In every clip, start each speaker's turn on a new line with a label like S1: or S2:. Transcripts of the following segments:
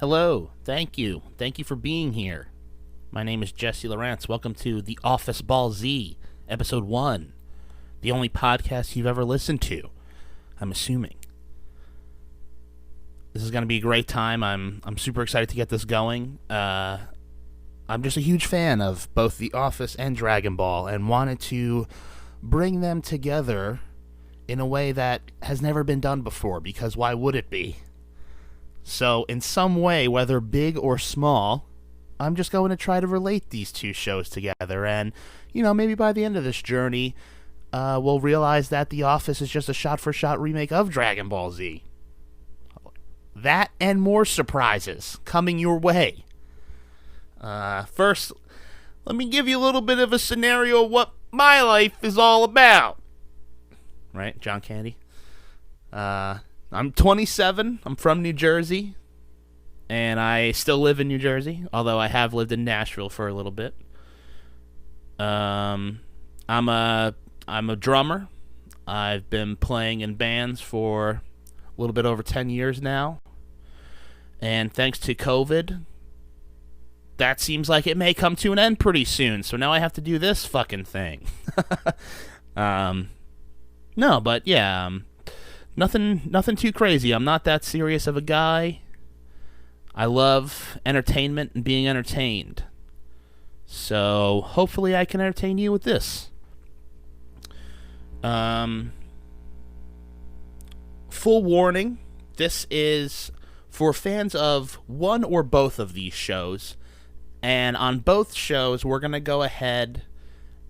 S1: Hello, thank you. Thank you for being here. My name is Jesse Lawrence. Welcome to The Office Ball Z, Episode 1. The only podcast you've ever listened to, I'm assuming. This is going to be a great time. I'm super excited to get this going. I'm just a huge fan of both The Office and Dragon Ball and wanted to bring them together in a way that has never been done before, because why would it be? So, in some way, whether big or small, I'm just going to try to relate these two shows together. And, maybe by the end of this journey, we'll realize that The Office is just a shot-for-shot remake of Dragon Ball Z. That and more surprises coming your way. First, let me give you a little bit of a scenario of what my life is all about. Right, John Candy? I'm 27. I'm from New Jersey, and I still live in New Jersey, although I have lived in Nashville for a little bit. I'm a drummer. I've been playing in bands for a little bit over 10 years now, and thanks to COVID, that seems like it may come to an end pretty soon. So now I have to do this fucking thing. No, but yeah. Nothing too crazy. I'm not that serious of a guy. I love entertainment and being entertained. So hopefully I can entertain you with this. Full warning, this is for fans of one or both of these shows. And on both shows, we're going to go ahead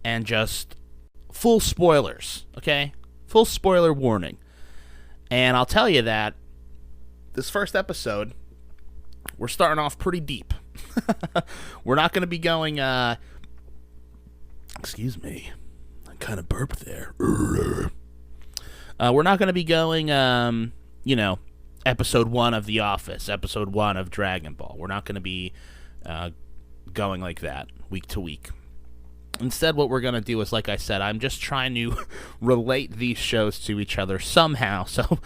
S1: and just full spoilers, okay? Full spoiler warning. And I'll tell you that this first episode, we're starting off pretty deep. We're not going to be going, excuse me, I kind of burped there. We're not going to be going, episode 1 of The Office, episode 1 of Dragon Ball. We're not going to be going like that week to week. Instead, what we're going to do is, like I said, I'm just trying to relate these shows to each other somehow. So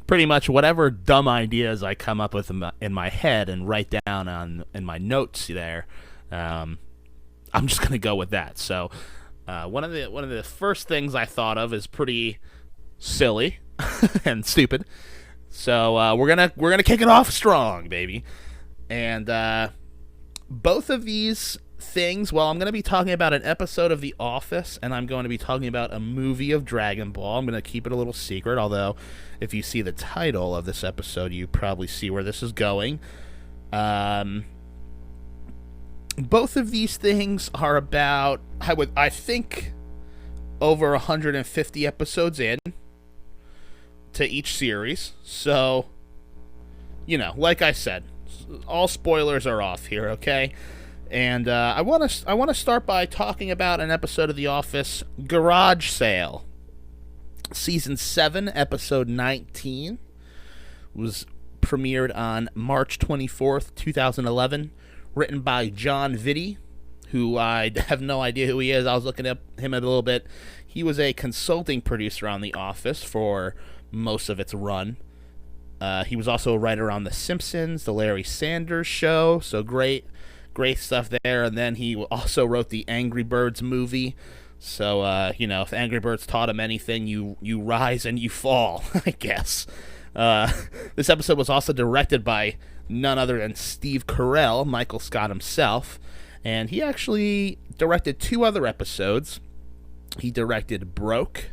S1: pretty much whatever dumb ideas I come up with in my head and write down in my notes there, I'm just going to go with that. So one of the first things I thought of is pretty silly and stupid. So we're gonna kick it off strong, baby. And both of these things, well, I'm going to be talking about an episode of The Office, and I'm going to be talking about a movie of Dragon Ball. I'm going to keep it a little secret, although if you see the title of this episode, you probably see where this is going. Both of these things are about, I think, over 150 episodes in to each series. So, like I said, all spoilers are off here, okay? And I want to start by talking about an episode of The Office, Garage Sale. Season 7, episode 19, was premiered on March 24th, 2011, written by John Vitti, who I have no idea who he is. I was looking up him a little bit. He was a consulting producer on The Office for most of its run. He was also a writer on The Simpsons, The Larry Sanders Show, so great stuff there. And then he also wrote the Angry Birds movie. So, if Angry Birds taught him anything, you rise and you fall, I guess. This episode was also directed by none other than Steve Carell, Michael Scott himself. And he actually directed 2 other episodes. He directed Broke,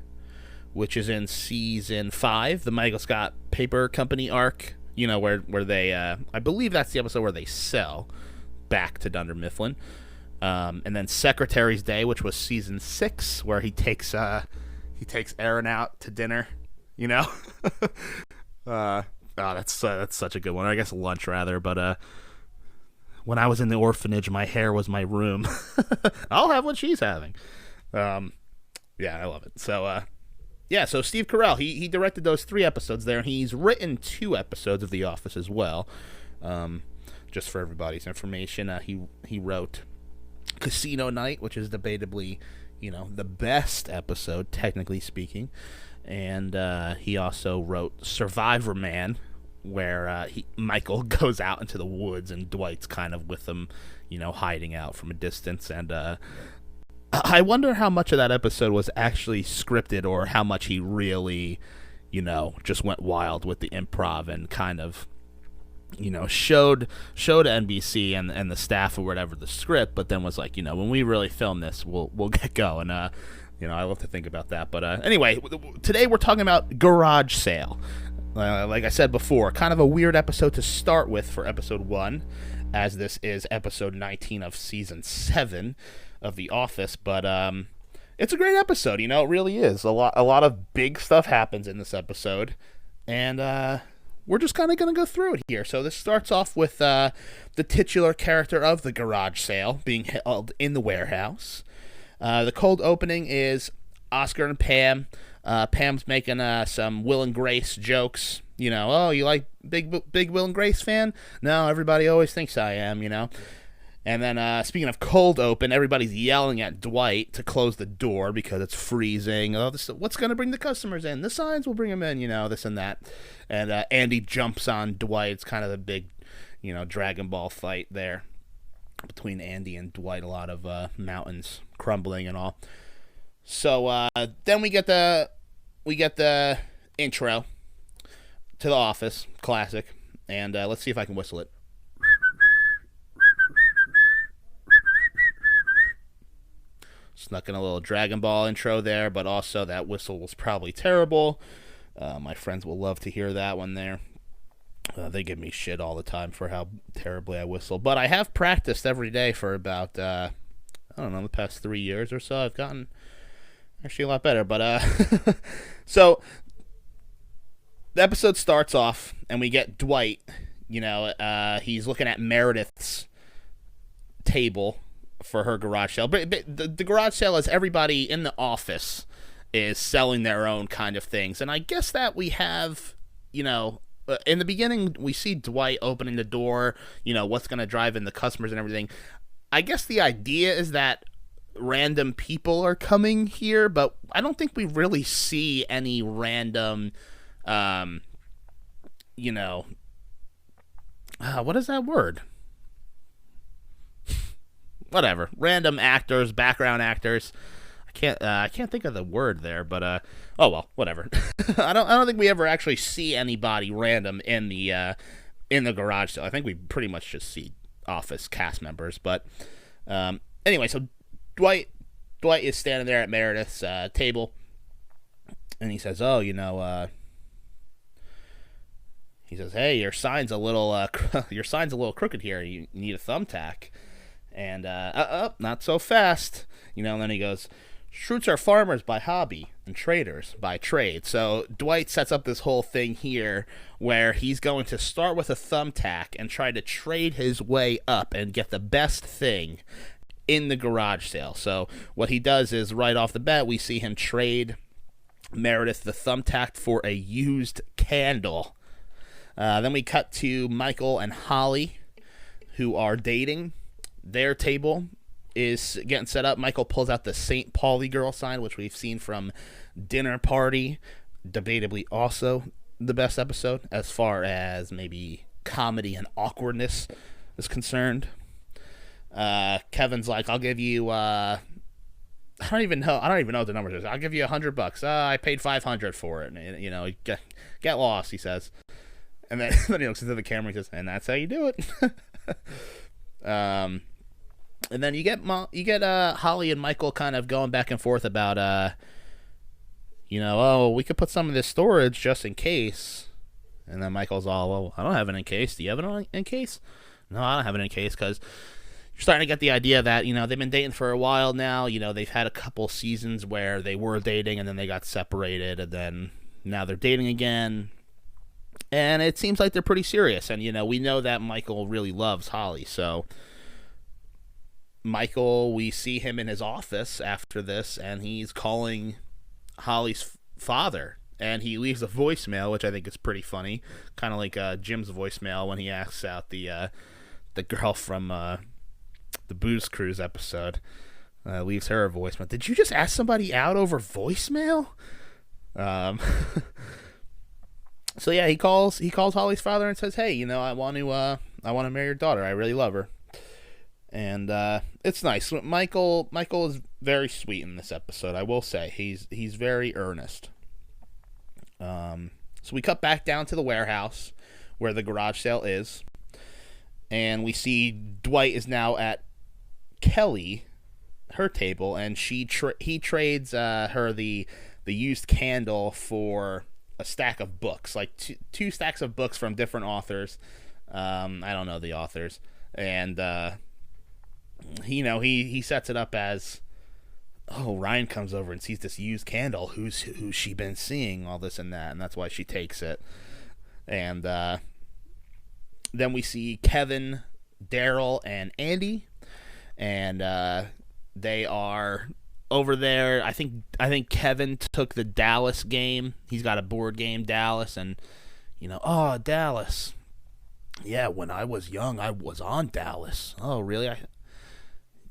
S1: which is in season 5, the Michael Scott Paper Company arc, where they, I believe that's the episode where they sell back to Dunder Mifflin. And then Secretary's Day, which was season 6, where he takes Aaron out to dinner, that's such a good one. I guess lunch rather, but when I was in the orphanage, my hair was my room. I'll have what she's having. Yeah, I love it. So so Steve Carell, he directed those 3 episodes there, and he's written 2 episodes of The Office as well. Just for everybody's information, he wrote Casino Night, which is debatably, the best episode, technically speaking. And he also wrote Survivor Man, where Michael goes out into the woods and Dwight's kind of with him, hiding out from a distance. And I wonder how much of that episode was actually scripted or how much he really, just went wild with the improv and kind of, showed NBC and the staff or whatever the script, but then was like, when we really film this, we'll get going. I love to think about that. But anyway, today we're talking about Garage Sale. Like I said before, kind of a weird episode to start with for episode 1, as this is episode 19 of season 7 of The Office. But it's a great episode. It really is. A lot of big stuff happens in this episode, and we're just kind of going to go through it here. So this starts off with the titular character of the garage sale being held in the warehouse. The cold opening is Oscar and Pam. Pam's making some Will and Grace jokes. Oh, you like big Will and Grace fan? No, everybody always thinks I am, And then speaking of cold open, everybody's yelling at Dwight to close the door because it's freezing. Oh, what's going to bring the customers in? The signs will bring them in, this and that. And Andy jumps on Dwight. It's kind of the big, Dragon Ball fight there between Andy and Dwight. A lot of mountains crumbling and all. So then we get the intro to The Office, classic. And let's see if I can whistle it. Snuck in a little Dragon Ball intro there, but also that whistle was probably terrible. My friends will love to hear that one there. They give me shit all the time for how terribly I whistle. But I have practiced every day for about, the past 3 years or so. I've gotten actually a lot better. But, so, the episode starts off, and we get Dwight. He's looking at Meredith's table for her garage sale. But the garage sale is everybody in the office is selling their own kind of things. And I guess that we have, in the beginning, we see Dwight opening the door, what's going to drive in the customers and everything. I guess the idea is that random people are coming here, but I don't think we really see any random, what is that word? Whatever, random actors, background actors. I can't think of the word there, but oh well, whatever. I don't think we ever actually see anybody random in the garage sale. I think we pretty much just see Office cast members. But anyway, so Dwight is standing there at Meredith's table, and he says, "Oh, he says, hey, your sign's a little crooked here. You need a thumbtack." And, not so fast. And then he goes, "Schrutes are farmers by hobby and traders by trade." So Dwight sets up this whole thing here where he's going to start with a thumbtack and try to trade his way up and get the best thing in the garage sale. So what he does is right off the bat, we see him trade Meredith the thumbtack for a used candle. Then we cut to Michael and Holly, who are dating. Their table is getting set up. Michael pulls out the St. Pauli girl sign, which we've seen from Dinner Party. Debatably also the best episode as far as maybe comedy and awkwardness is concerned. Kevin's like, "I'll give you I don't even know what the numbers is. I'll give you $100. I paid $500 for it." And, get lost, he says. And then he looks into the camera and says, "And that's how you do it." And then you get Holly and Michael kind of going back and forth about oh, we could put some of this storage just in case. And then Michael's all, "Well, I don't have it in case. Do you have it in case?" "No, I don't have it in case," because you're starting to get the idea that they've been dating for a while now. They've had a couple seasons where they were dating and then they got separated, and then now they're dating again. And it seems like they're pretty serious. And, we know that Michael really loves Holly. So, Michael, we see him in his office after this, and he's calling Holly's father. And he leaves a voicemail, which I think is pretty funny. Kind of like Jim's voicemail when he asks out the girl from the Booze Cruise episode. Leaves her a voicemail. Did you just ask somebody out over voicemail? So So yeah, he calls Holly's father and says, "Hey, I want to marry your daughter. I really love her." And it's nice. Michael is very sweet in this episode. I will say he's very earnest. So we cut back down to the warehouse where the garage sale is, and we see Dwight is now at Kelly, her table, and he trades her the used candle for a stack of books, like two stacks of books from different authors. I don't know the authors, and he sets it up as, oh, Ryan comes over and sees this used candle. Who's she been seeing? All this and that, and that's why she takes it. And then we see Kevin, Daryl, and Andy, and they are over there. I think Kevin took the Dallas game. He's got a board game, Dallas, and oh, Dallas. Yeah, when I was young, I was on Dallas. Oh, really?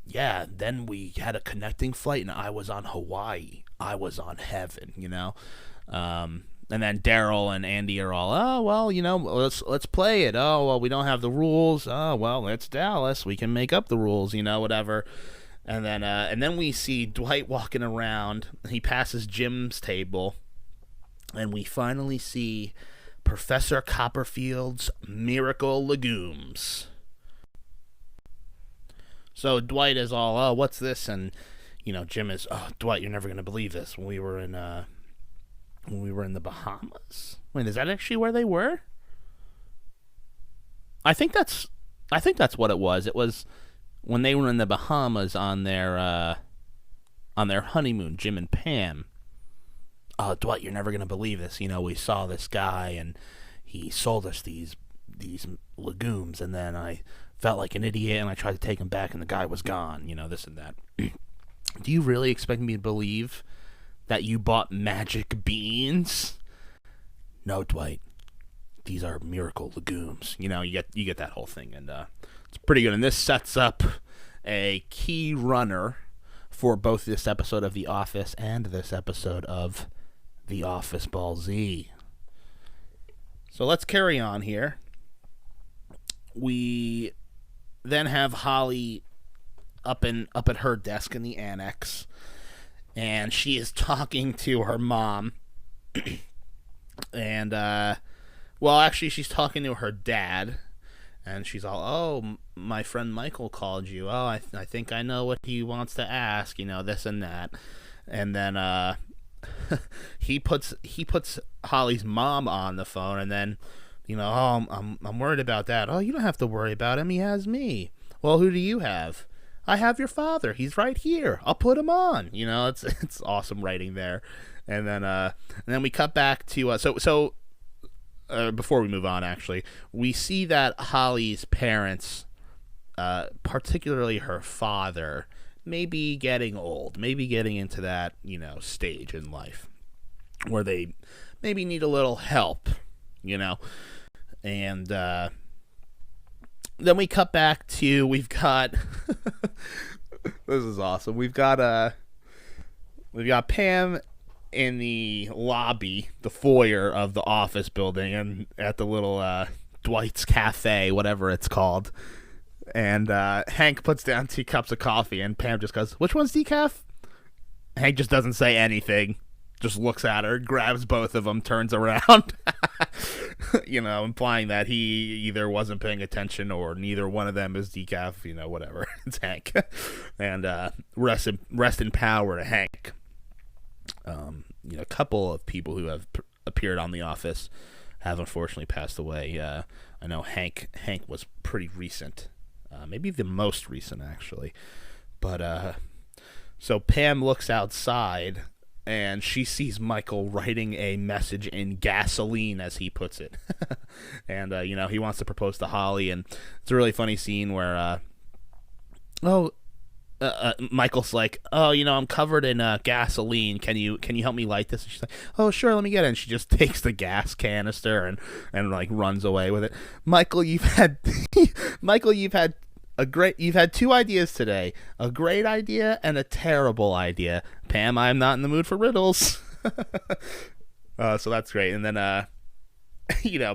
S1: Yeah, then we had a connecting flight, and I was on Hawaii. I was on heaven, And then Daryl and Andy are all, oh, well, let's play it. Oh, well, we don't have the rules. Oh, well, it's Dallas. We can make up the rules, whatever. And then we see Dwight walking around. He passes Jim's table, and we finally see Professor Copperfield's Miracle Legumes. So Dwight is all, oh, what's this? And Jim is, oh, Dwight, you're never gonna believe this. When we were in the Bahamas. Wait, is that actually where they were? I think that's what it was. It was when they were in the Bahamas on their honeymoon, Jim and Pam. Oh, Dwight, you're never gonna believe this. We saw this guy and he sold us these legumes, and then I felt like an idiot and I tried to take him back and the guy was gone. This and that. Do you really expect me to believe that you bought magic beans? No, Dwight. These are miracle legumes. You get that whole thing, and it's pretty good. And this sets up a key runner for both this episode of The Office and this episode of The Office Ball Z. So let's carry on here. We then have Holly up at her desk in the annex, and she is talking to her mom. And actually she's talking to her dad, and she's all, oh, my friend Michael called you. Oh, I think I know what he wants to ask, this and that. And then he puts Holly's mom on the phone, and then oh, I'm worried about that. Oh, you don't have to worry about him. He has me. Well, who do you have? I have your father. He's right here. I'll put him on. It's awesome writing there. And then we cut back to so before we move on, actually, we see that Holly's parents, particularly her father, may be getting old, maybe getting into that stage in life where they maybe need a little help, and then we cut back to, we've got this is awesome. We've got Pam in the lobby, the foyer of the office building, and at the little Dwight's Cafe, whatever it's called. And Hank puts down 2 cups of coffee, and Pam just goes, "Which one's decaf?" Hank just doesn't say anything, just looks at her, grabs both of them, turns around, implying that he either wasn't paying attention or neither one of them is decaf, whatever. It's Hank. And rest in power to Hank. A couple of people who have appeared on The Office have unfortunately passed away. I know Hank was pretty recent. Maybe the most recent, actually. But so Pam looks outside, and she sees Michael writing a message in gasoline, as he puts it. And, he wants to propose to Holly, and it's a really funny scene where, Michael's like, oh, I'm covered in gasoline. Can you help me light this? And she's like, oh, sure, let me get it. And she just takes the gas canister and like runs away with it. Michael, you've had 2 ideas today. A great idea and a terrible idea. Pam, I'm not in the mood for riddles. So that's great. And then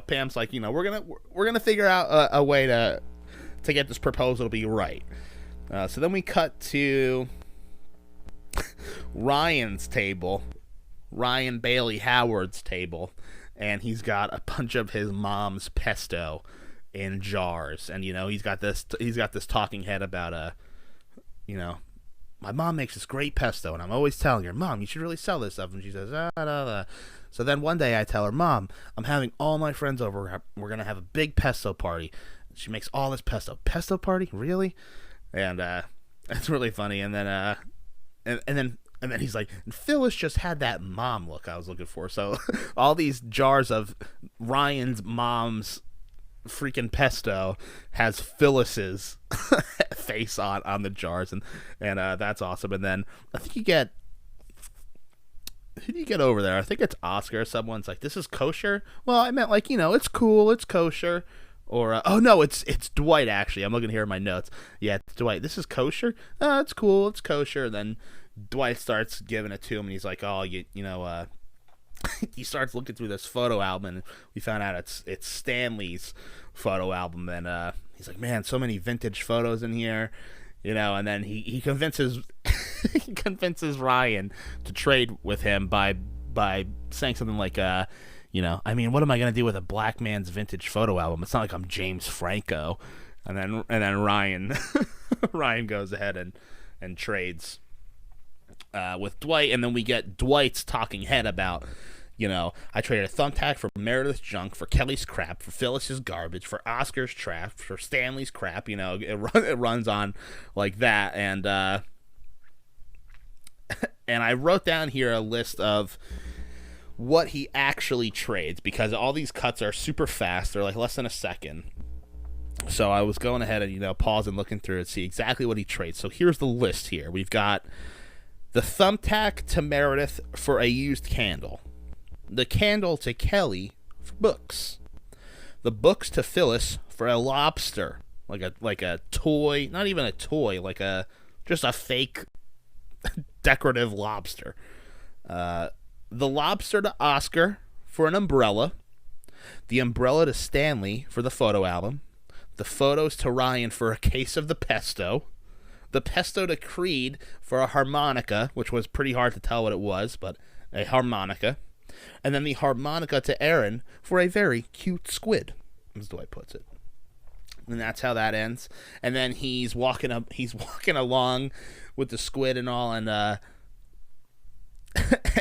S1: Pam's like, we're gonna figure out a way to get this proposal to be right. So then we cut to Ryan's table, Ryan Bailey Howard's table, and he's got a bunch of his mom's pesto in jars, and he's got this talking head about my mom makes this great pesto, and I'm always telling her, Mom, you should really sell this stuff. And she says, So then one day I tell her, Mom, I'm having all my friends over. We're going to have a big pesto party. She makes all this pesto. Pesto party? Really? And it's really funny. And then and then he's like, Phyllis just had that mom look I was looking for. So all these jars of Ryan's mom's freaking pesto has Phyllis's face on the jars, and that's awesome. And then I think who do you get over there? I think it's Oscar. Someone's like, this is kosher. Well, I meant like, it's cool, it's kosher. Or oh no, it's Dwight actually. I'm looking here in my notes. Yeah, it's Dwight. This is kosher. It's cool, it's kosher. And then Dwight starts giving it to him, and he's like, oh, he starts looking through this photo album, and we found out it's Stanley's photo album, and he's like, man, so many vintage photos in here, and then he convinces he convinces Ryan to trade with him by saying something like, I mean, what am I gonna do with a black man's vintage photo album? It's not like I'm James Franco. And then Ryan Ryan goes ahead and trades with Dwight, and then we get Dwight's talking head about, I traded a thumbtack for Meredith's junk, for Kelly's crap, for Phyllis's garbage, for Oscar's trash, for Stanley's crap. It runs on like that, and I wrote down here a list of what he actually trades, because all these cuts are super fast. They're like less than a second. So I was going ahead and, pause and looking through and see exactly what he trades. So here's the list here. We've got the thumbtack to Meredith for a used candle. The candle to Kelly for books. The books to Phyllis for a lobster. Like a toy, not even a toy, just a fake decorative lobster. The lobster to Oscar for an umbrella. The umbrella to Stanley for the photo album. The photos to Ryan for a case of the pesto. The pesto to Creed for a harmonica, which was pretty hard to tell what it was, but a harmonica. And then the harmonica to Aaron for a very cute squid, as Dwight puts it. And that's how that ends. And then he's walking along with the squid and all, and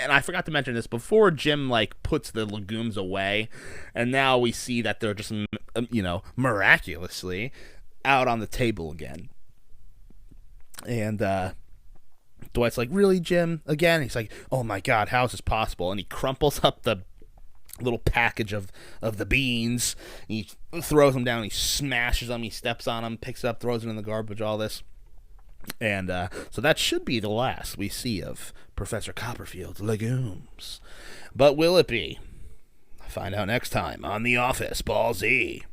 S1: and I forgot to mention this before. Jim puts the legumes away, and now we see that they're just miraculously out on the table again. And Dwight's like, really, Jim? Again? He's like, oh my God, how is this possible? And he crumples up the little package of the beans. He throws them down. He smashes them. He steps on them, picks it up, throws it in the garbage, all this. And so that should be the last we see of Professor Copperfield's legumes. But will it be? Find out next time on The Office Ball Z.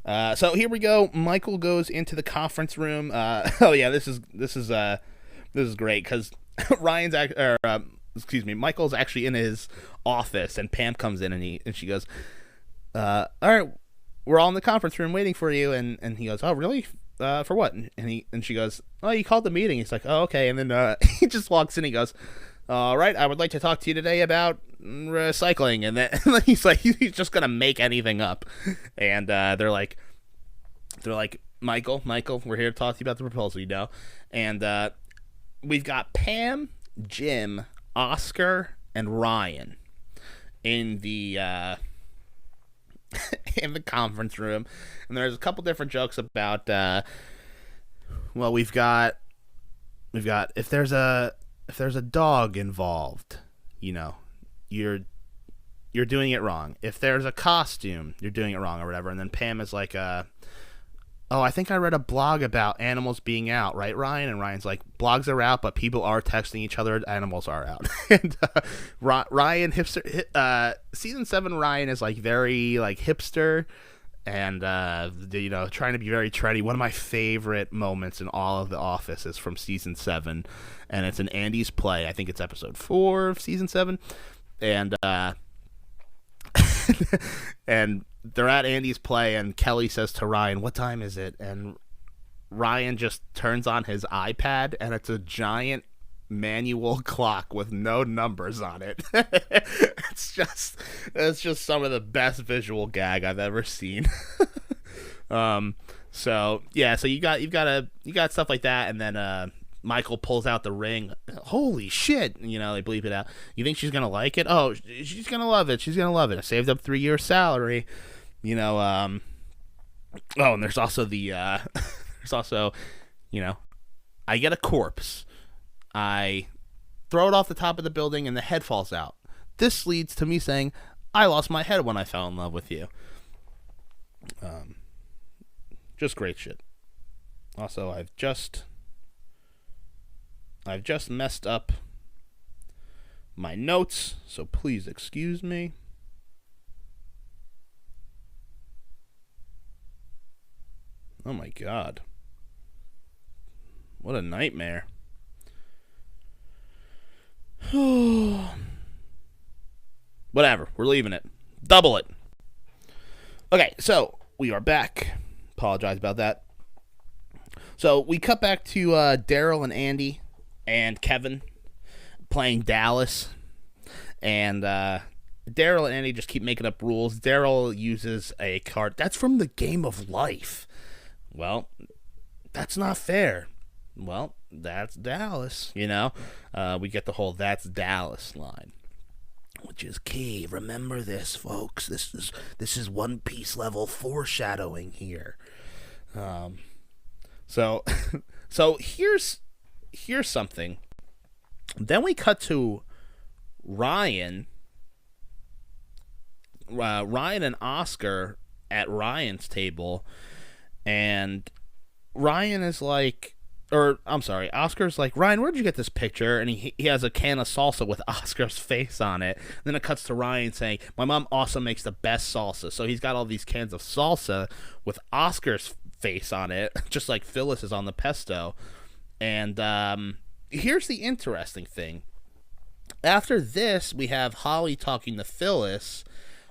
S1: So here we go. Michael goes into the conference room. Oh yeah, this is great because Michael's actually in his office, and Pam comes in and she goes, all right, we're all in the conference room waiting for you, and he goes, oh really? For what? And she goes, oh, you called the meeting. He's like, oh okay, and then he just walks in. He goes, all right, I would like to talk to you today about recycling. And then he's like, he's just gonna make anything up. And they're like, Michael, we're here to talk to you about the proposal, And we've got Pam, Jim, Oscar, and Ryan in the in the conference room, and there's a couple different jokes about we've got if there's a dog involved, you're doing it wrong. If there's a costume, you're doing it wrong, or whatever. And then Pam is like, oh, I think I read a blog about animals being out, right, Ryan? And Ryan's like, blogs are out, but people are texting each other. Animals are out. And Ryan, hipster, season 7, Ryan is very hipster, and trying to be very trendy. One of my favorite moments in all of The Office is from season 7, and it's an Andy's play. I think it's episode 4 of season 7, and and they're at Andy's play, and Kelly says to Ryan, "What time is it?" And Ryan just turns on his iPad, and it's a giant manual clock with no numbers on it. it's just some of the best visual gag I've ever seen. So you got stuff like that, and then Michael pulls out the ring. Holy shit! They bleep it out. You think she's gonna like it? Oh, she's gonna love it. She's gonna love it. I saved up 3 years' salary. Oh, and there's also I get a corpse. I throw it off the top of the building, and the head falls out. This leads to me saying, "I lost my head when I fell in love with you." Just great shit. Also, I've just messed up my notes, so please excuse me. Oh my god. What a nightmare. Whatever, we're leaving it. Double it. Okay, so we are back. Apologize about that. So we cut back to Daryl and Andy and Kevin playing Dallas. And Daryl and Andy just keep making up rules. Daryl uses a card. That's from the Game of Life. Well, that's not fair. Well, that's Dallas, We get the whole "that's Dallas" line, which is key. Remember this, folks. This is One Piece level foreshadowing here. So here's something. Then we cut to Ryan and Oscar at Ryan's table, and Ryan is like, Oscar's like, "Ryan, where'd you get this picture?" And he has a can of salsa with Oscar's face on it. And then it cuts to Ryan saying, "My mom also makes the best salsa." So he's got all these cans of salsa with Oscar's face on it, just like Phyllis is on the pesto. And here's the interesting thing. After this, we have Holly talking to Phyllis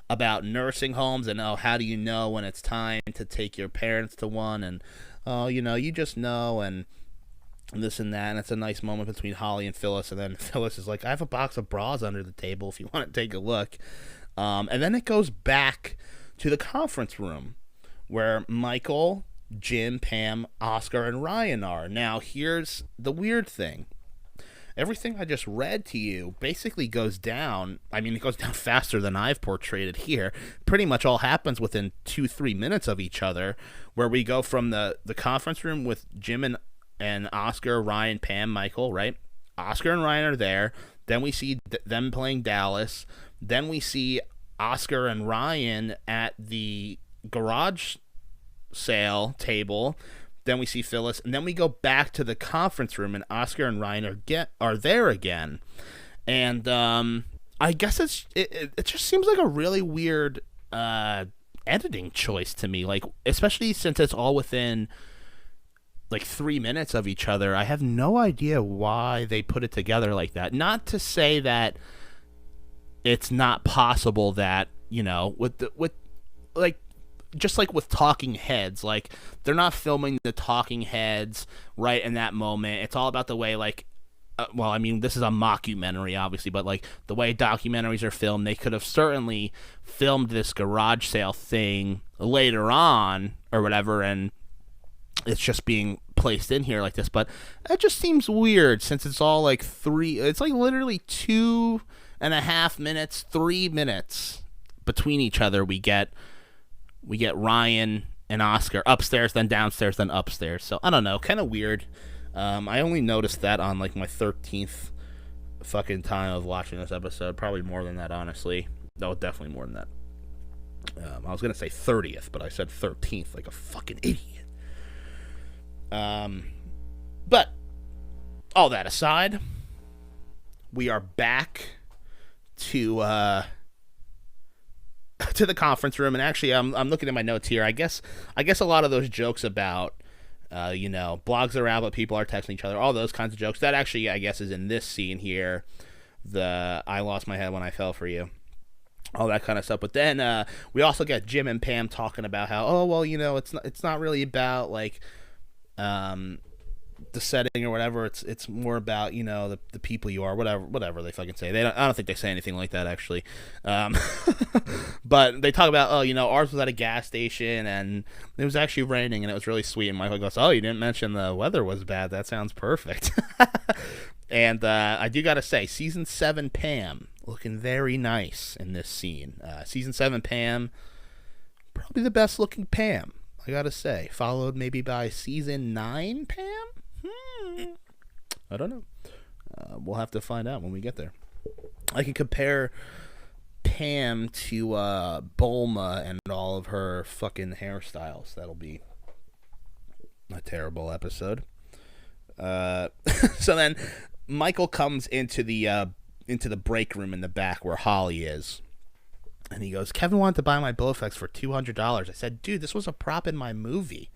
S1: about nursing homes and, how do you know when it's time to take your parents to one? And, you just know, and this and that. And it's a nice moment between Holly and Phyllis. And then Phyllis is like, "I have a box of bras under the table if you want to take a look." And then it goes back to the conference room where Michael, Jim, Pam, Oscar, and Ryan are. Now, here's the weird thing. Everything I just read to you basically goes down. I mean, it goes down faster than I've portrayed it here. Pretty much all happens within 2-3 minutes of each other, where we go from the conference room with Jim and Oscar, Ryan, Pam, Michael, right? Oscar and Ryan are there. Then we see them playing Dallas. Then we see Oscar and Ryan at the garage sale table. Then we see Phyllis, and then we go back to the conference room, and Oscar and Ryan are there again. And I guess it just seems like a really weird editing choice to me, like, especially since it's all within like 3 minutes of each other. I have no idea why they put it together like that. Not to say that it's not possible that, with just like with Talking Heads, like, they're not filming the Talking Heads right in that moment. It's all about the way, like, this is a mockumentary, obviously, but, like, the way documentaries are filmed, they could have certainly filmed this garage sale thing later on or whatever, and it's just being placed in here like this. But it just seems weird since it's all, like, it's, like, literally 2.5 minutes, 3 minutes between each other. We get Ryan and Oscar upstairs, then downstairs, then upstairs. So, I don't know, kind of weird. I only noticed that on, like, my 13th fucking time of watching this episode. Probably more than that, honestly. No, definitely more than that. I was going to say 30th, but I said 13th like a fucking idiot. But, all that aside, we are back to the conference room, and actually I'm looking at my notes here. I guess a lot of those jokes about blogs are out but people are texting each other, all those kinds of jokes, that actually I guess is in this scene here, the "I lost my head when I fell for you." all that kind of stuff. But then we also get Jim and Pam talking about how, oh well, it's not really about like the setting or whatever. It's more about the people you are, whatever they fucking say. I don't think they say anything like that actually. But they talk about, ours was at a gas station and it was actually raining and it was really sweet. And Michael goes, oh, you didn't mention the weather was bad. That sounds perfect. And I do gotta say, season 7 Pam looking very nice in this scene. Season 7 Pam, probably the best looking Pam, I gotta say. Followed maybe by season 9 Pam? I don't know. We'll have to find out when we get there. I can compare Pam to Bulma and all of her fucking hairstyles. That'll be a terrible episode. So then Michael comes into the break room in the back where Holly is. And he goes, Kevin wanted to buy my Bowflex for $200. I said, dude, this was a prop in my movie.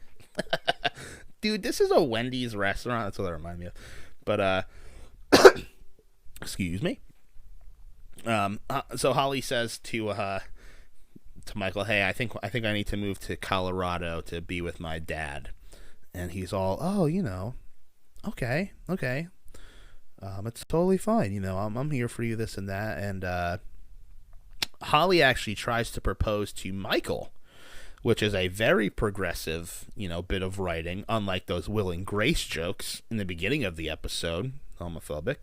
S1: Dude, this is a Wendy's restaurant. That's what that reminded me of. But, excuse me. So Holly says to Michael, hey, I think I need to move to Colorado to be with my dad. And he's all, oh, okay. It's totally fine. I'm here for you, this and that. And Holly actually tries to propose to Michael, which is a very progressive, bit of writing, unlike those Will and Grace jokes in the beginning of the episode, homophobic.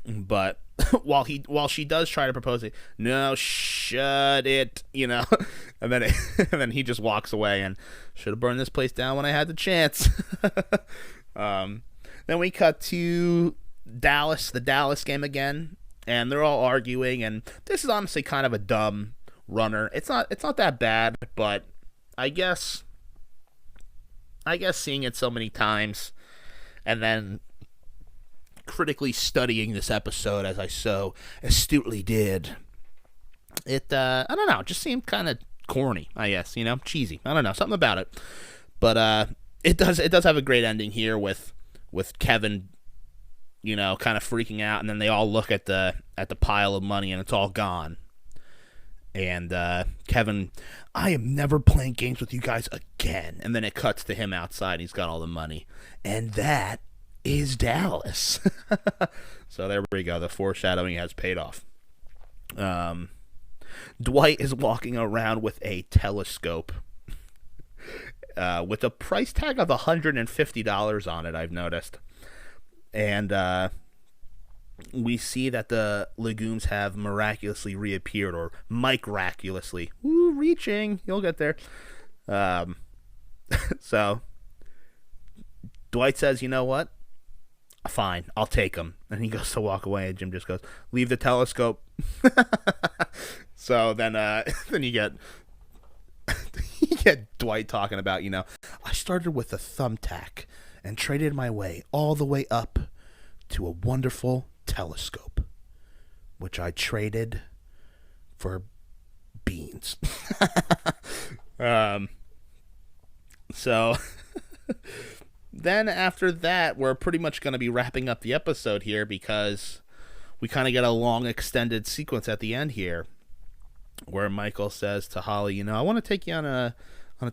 S1: But while she does try to propose it, no, shut it, and then he just walks away and should have burned this place down when I had the chance. Then we cut to Dallas, the Dallas game again, and they're all arguing, and this is honestly kind of a dumb runner. It's not that bad, but I guess seeing it so many times and then critically studying this episode as I so astutely did, it I don't know, just seemed kind of corny, I guess, cheesy. I don't know, something about it. But it does have a great ending here with Kevin, kind of freaking out, and then they all look at the pile of money and it's all gone. And Kevin, I am never playing games with you guys again. And then it cuts to him outside. He's got all the money. And that is Dallas. So there we go. The foreshadowing has paid off. Dwight is walking around with a telescope with a price tag of $150 on it, I've noticed. And we see that the legumes have miraculously reappeared, or miraculously. Woo, reaching. You'll get there. So Dwight says, you know what? Fine, I'll take them. And he goes to walk away, and Jim just goes, leave the telescope. So then you get Dwight talking about, I started with a thumbtack and traded my way all the way up to a wonderful telescope, which I traded for beans. So then after that, we're pretty much going to be wrapping up the episode here, because we kind of get a long extended sequence at the end here where Michael says to Holly, I want to take you on a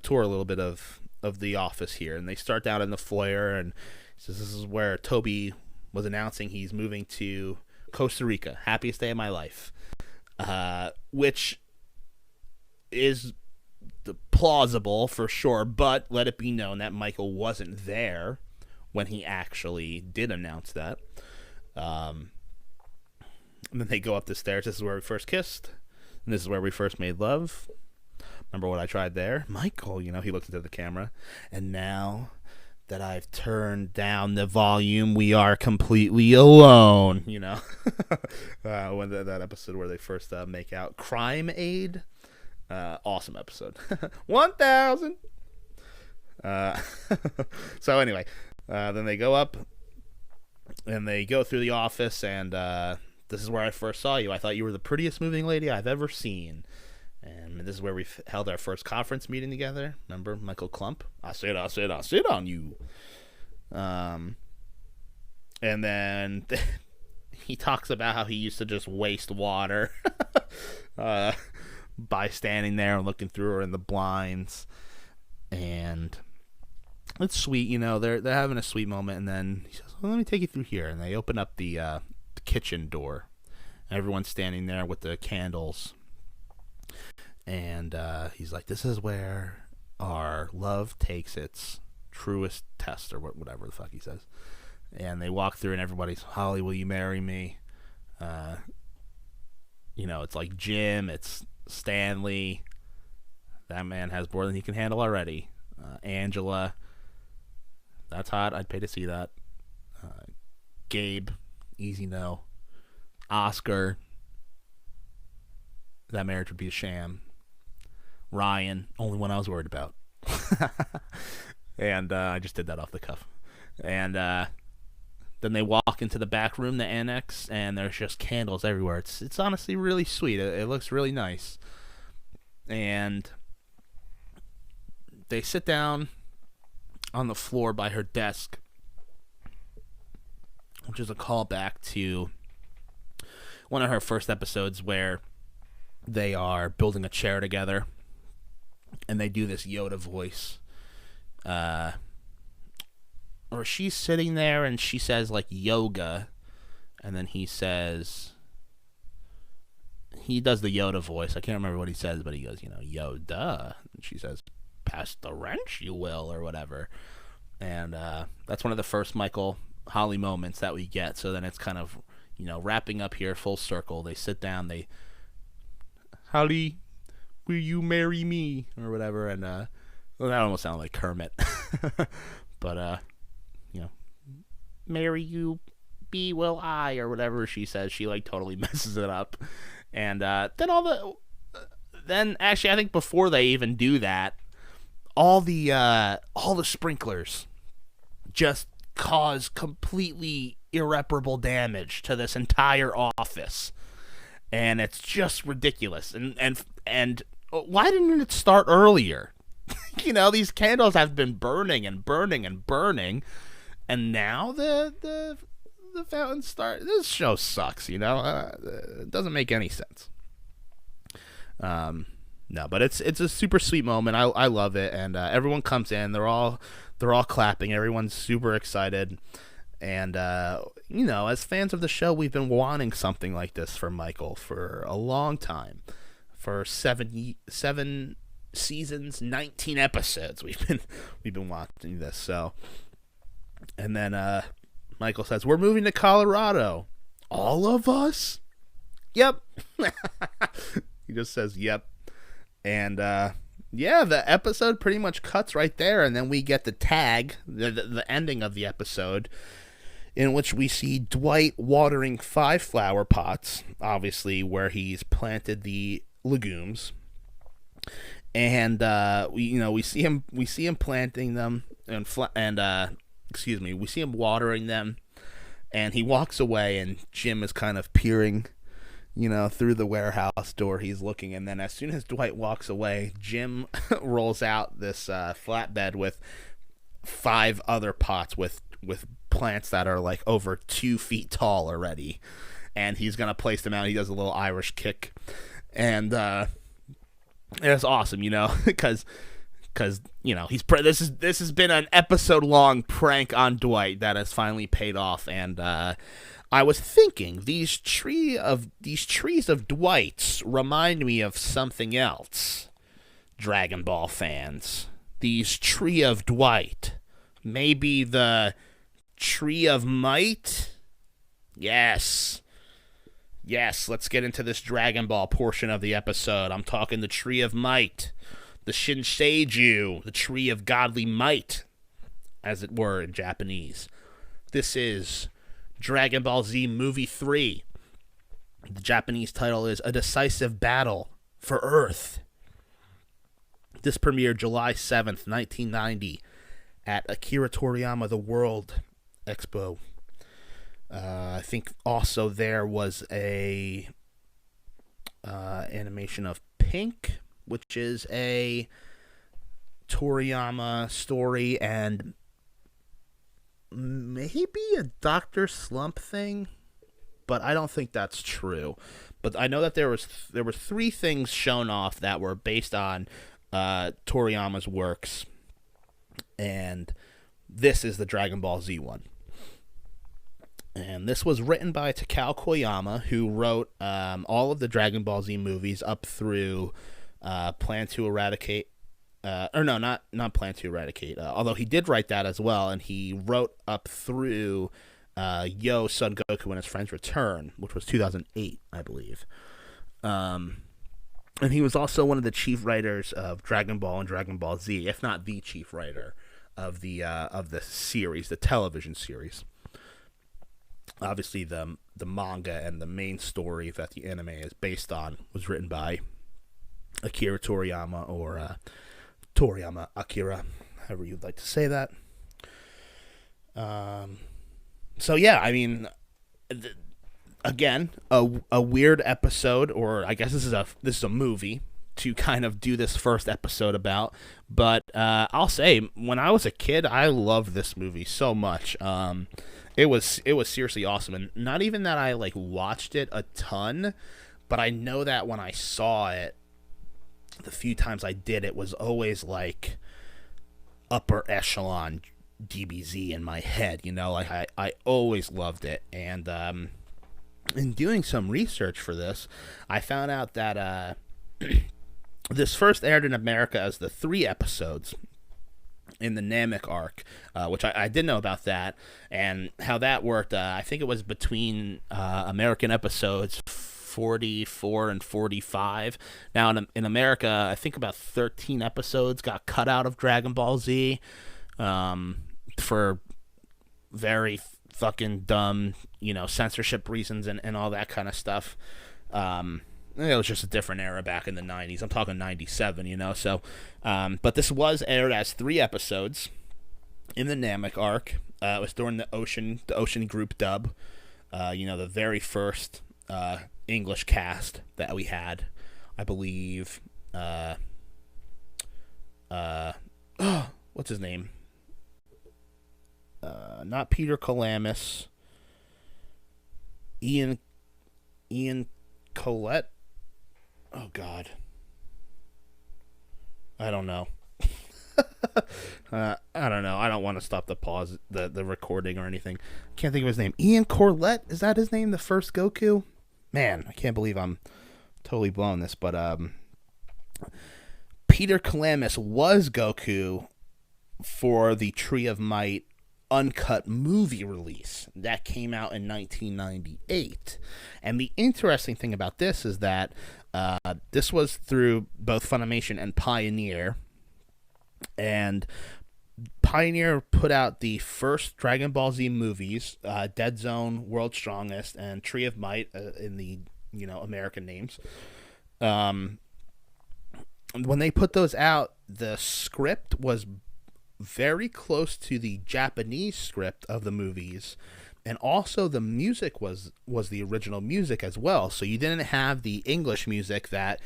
S1: tour a little bit of the office here. And they start down in the foyer, and he says this is where Toby was announcing he's moving to Costa Rica. Happiest day of my life. Which is plausible for sure, but let it be known that Michael wasn't there when he actually did announce that. And then they go up the stairs. This is where we first kissed, and this is where we first made love. Remember what I tried there? Michael, he looked into the camera. And now that I've turned down the volume, we are completely alone, when that episode where they first make out. Crime Aid. Awesome episode. 1,000. So anyway, then they go up and they go through the office, and this is where I first saw you. I thought you were the prettiest moving lady I've ever seen. And this is where we held our first conference meeting together. Remember, Michael Klump? I sit on you. And then he talks about how he used to just waste water by standing there and looking through her in the blinds. And it's sweet, they're having a sweet moment, and then he says, well, let me take you through here. And they open up the kitchen door. Everyone's standing there with the candles. And he's like, this is where our love takes its truest test, or whatever the fuck he says. And they walk through, and everybody's, Holly, will you marry me? It's like Jim, it's Stanley. That man has more than he can handle already. Angela, that's hot. I'd pay to see that. Gabe, easy no. Oscar, that marriage would be a sham. Ryan, only one I was worried about. And I just did that off the cuff. And then they walk into the back room, the annex, and there's just candles everywhere. It's honestly really sweet. It looks really nice. And they sit down on the floor by her desk, which is a callback to one of her first episodes where they are building a chair together, and they do this Yoda voice. Or she's sitting there and she says like yoga, and then he does the Yoda voice. I can't remember what he says, but he goes, Yoda. And she says, pass the wrench, you will, or whatever. And that's one of the first Michael Holly moments that we get. So then it's kind of, wrapping up here, full circle. They sit down, Holly, will you marry me? Or whatever. And that almost sounded like Kermit. But, marry you, be will I, or whatever she says. She totally messes it up. And then actually I think before they even do that, all the sprinklers just cause completely irreparable damage to this entire office. And it's just ridiculous. And why didn't it start earlier? These candles have been burning and burning and burning, and now the fountain start. This show sucks, it doesn't make any sense. No, but it's a super sweet moment. I love it, and everyone comes in. They're all clapping. Everyone's super excited, and as fans of the show, we've been wanting something like this for Michael for a long time. For seven seasons, 19 episodes, we've been watching this. So, and then Michael says, we're moving to Colorado. All of us? Yep. He just says yep. And the episode pretty much cuts right there, and then we get the tag, the ending of the episode, in which we see Dwight watering 5 flower pots, obviously where he's planted the legumes. And we see him planting them, we see him watering them, and he walks away, and Jim is kind of peering, through the warehouse door. He's looking, and then as soon as Dwight walks away, Jim rolls out this flatbed with 5 other pots with plants that are over 2 feet tall already, and he's gonna place them out. He does a little Irish kick, and it's awesome, because this has been an episode long prank on Dwight that has finally paid off. And I was thinking these trees of Dwight's remind me of something else. Dragon Ball fans, these tree of Dwight, maybe the tree of might. Yes, let's get into this Dragon Ball portion of the episode. I'm talking the Tree of Might, the Shinseiju, the Tree of Godly Might, as it were in Japanese. This is Dragon Ball Z Movie 3. The Japanese title is A Decisive Battle for Earth. This premiered July 7th, 1990 at Akira Toriyama The World Expo. I think also there was a animation of Pink, which is a Toriyama story, and maybe a Dr. Slump thing. but I don't think that's true. But I know that there were three things shown off that were based on Toriyama's works, and this is the Dragon Ball Z one. And this was written by Takao Koyama, who wrote all of the Dragon Ball Z movies up through Plan to Eradicate. Not Plan to Eradicate. Although he did write that as well, and he wrote up through Yo, Son Goku and His Friends Return, which was 2008, I believe. And he was also one of the chief writers of Dragon Ball and Dragon Ball Z, if not the chief writer of the series, the television series. Obviously, the manga and the main story that the anime is based on was written by Akira Toriyama, or Toriyama Akira, however you'd like to say that. So yeah, I mean, again, a weird episode, or I guess this is a movie to kind of do this first episode about. But I'll say, when I was a kid, I loved this movie so much. It was seriously awesome, and not even that I like watched it a ton, but I know that when I saw it, the few times I did, it was always like upper echelon DBZ in my head, you know, like I always loved it. And in doing some research for this, I found out that this first aired in America as the 3 episodes in the Namek arc, which I did know about that, and how that worked. I think it was between American episodes 44 and 45. Now in America, I think about 13 episodes got cut out of Dragon Ball Z for very fucking dumb, you know, censorship reasons and all that kind of stuff. It was just a different era back in the 90s. I'm talking 97, you know. So, but this was aired as 3 episodes in the Namek arc. It was during the Ocean Group dub. You know, the very first English cast that we had, I believe. What's his name? Not Peter Calamus. Ian Colette. Oh God, I don't know. I don't know. I don't want to stop the recording or anything. Can't think of his name. Ian Corlett, is that his name? The first Goku? Man, I can't believe I'm totally blowing this. But Peter Calamus was Goku for the Tree of Might uncut movie release that came out in 1998. And the interesting thing about this is that this was through both Funimation and Pioneer, and Pioneer put out the first Dragon Ball Z movies, Dead Zone, World's Strongest, and Tree of Might in the, you know, American names. When they put those out, the script was very close to the Japanese script of the movies, and also the music was the original music as well. So you didn't have the English music that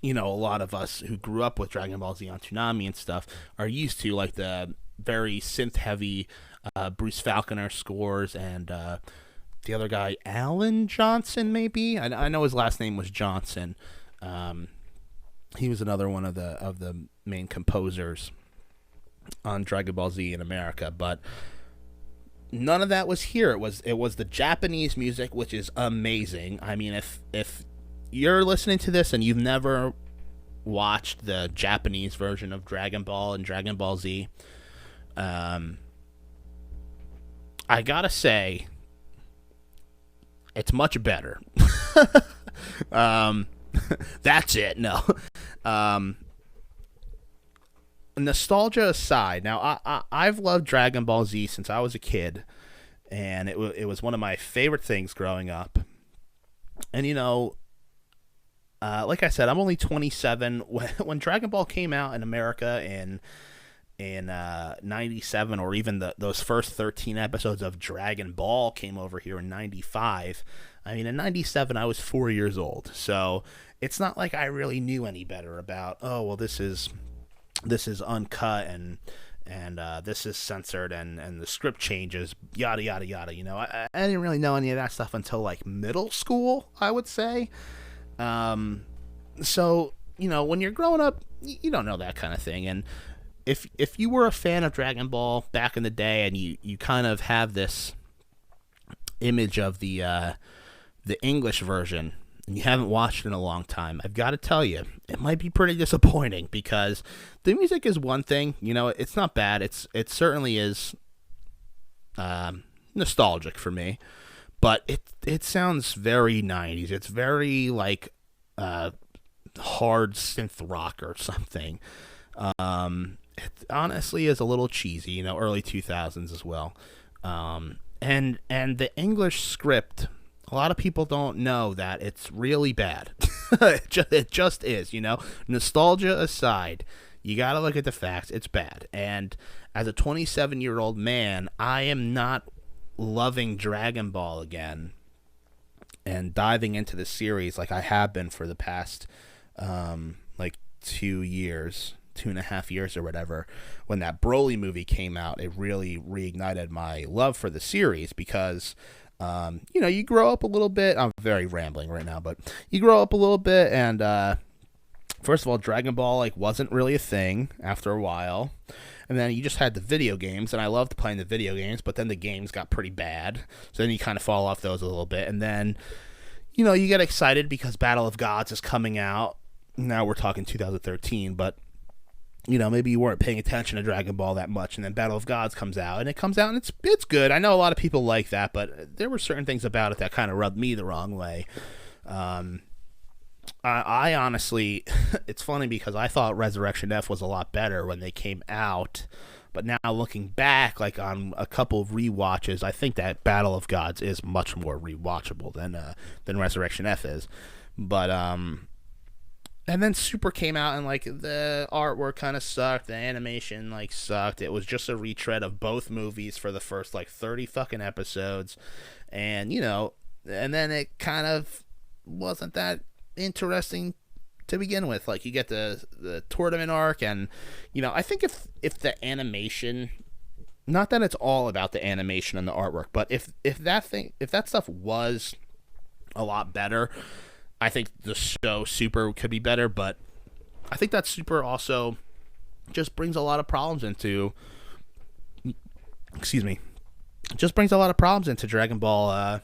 S1: you know, a lot of us who grew up with Dragon Ball Z on Toonami and stuff are used to, like the very synth heavy Bruce Falconer scores, and the other guy, Alan Johnson, maybe. I know his last name was Johnson. He was another one of the main composers on Dragon Ball Z in America, but none of that was here. It was the Japanese music, which is amazing. I mean, if you're listening to this and you've never watched the Japanese version of Dragon Ball and Dragon Ball Z, I gotta say, it's much better. That's it. No. Nostalgia aside, now I've loved Dragon Ball Z since I was a kid, and it was one of my favorite things growing up. And you know, like I said, I'm only 27. When Dragon Ball came out in America in 97, or even those first 13 episodes of Dragon Ball came over here in 95. I mean, in 97, I was 4 years old, so it's not like I really knew any better about, oh, well, this is uncut and this is censored, and the script changes, yada yada yada. I didn't really know any of that stuff until like middle school, I would say. So when you're growing up, you don't know that kind of thing. And if you were a fan of Dragon Ball back in the day, and you kind of have this image of the English version, and you haven't watched it in a long time, I've got to tell you, it might be pretty disappointing, because the music is one thing, it's not bad. It certainly is nostalgic for me, but it sounds very 90s. It's very like hard synth rock or something. It honestly is a little cheesy, early 2000s as well. And the English script, a lot of people don't know that it's really bad. It just is, Nostalgia aside, you gotta look at the facts. It's bad. And as a 27-year-old man, I am not loving Dragon Ball again and diving into the series like I have been for the past, 2.5 years or whatever. When that Broly movie came out, it really reignited my love for the series, because you grow up a little bit. I'm very rambling right now, but you grow up a little bit, and first of all, Dragon Ball wasn't really a thing after a while, and then you just had the video games, and I loved playing the video games, but then the games got pretty bad, so then you kind of fall off those a little bit, and then you get excited because Battle of Gods is coming out. Now we're talking 2013, but maybe you weren't paying attention to Dragon Ball that much, and then Battle of Gods comes out, and it's good. I know a lot of people like that, but there were certain things about it that kind of rubbed me the wrong way. I honestly, it's funny because I thought Resurrection F was a lot better when they came out, but now looking back, on a couple of rewatches, I think that Battle of Gods is much more rewatchable than Resurrection F is. But and then Super came out, and the artwork kind of sucked, the animation sucked. It was just a retread of both movies for the first 30 fucking episodes, and and then it kind of wasn't that interesting to begin with. You get the tournament arc, and I think if the animation, not that it's all about the animation and the artwork, but if that stuff was a lot better, I think the show Super could be better. But I think that Super also just brings a lot of problems into Dragon Ball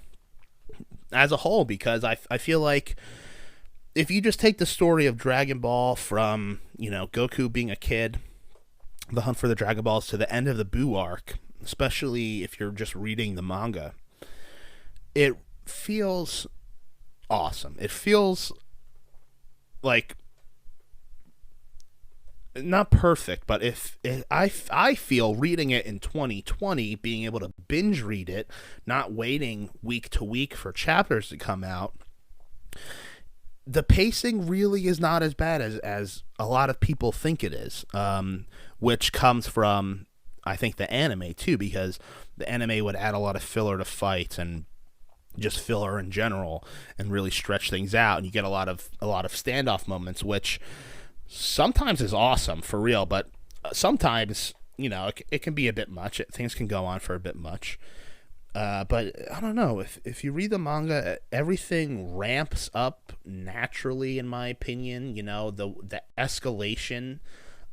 S1: as a whole, because I feel like if you just take the story of Dragon Ball from Goku being a kid, the hunt for the Dragon Balls, to the end of the Buu arc, especially if you're just reading the manga, it feels awesome. It feels like not perfect, but I feel reading it in 2020, being able to binge read it, not waiting week to week for chapters to come out, the pacing really is not as bad as a lot of people think it is, which comes from, I think, the anime too, because the anime would add a lot of filler to fights and just filler in general, and really stretch things out, and you get a lot of standoff moments, which sometimes is awesome for real, but sometimes it can be a bit much. Things can go on for a bit much. But I don't know, if you read the manga, everything ramps up naturally, in my opinion. The escalation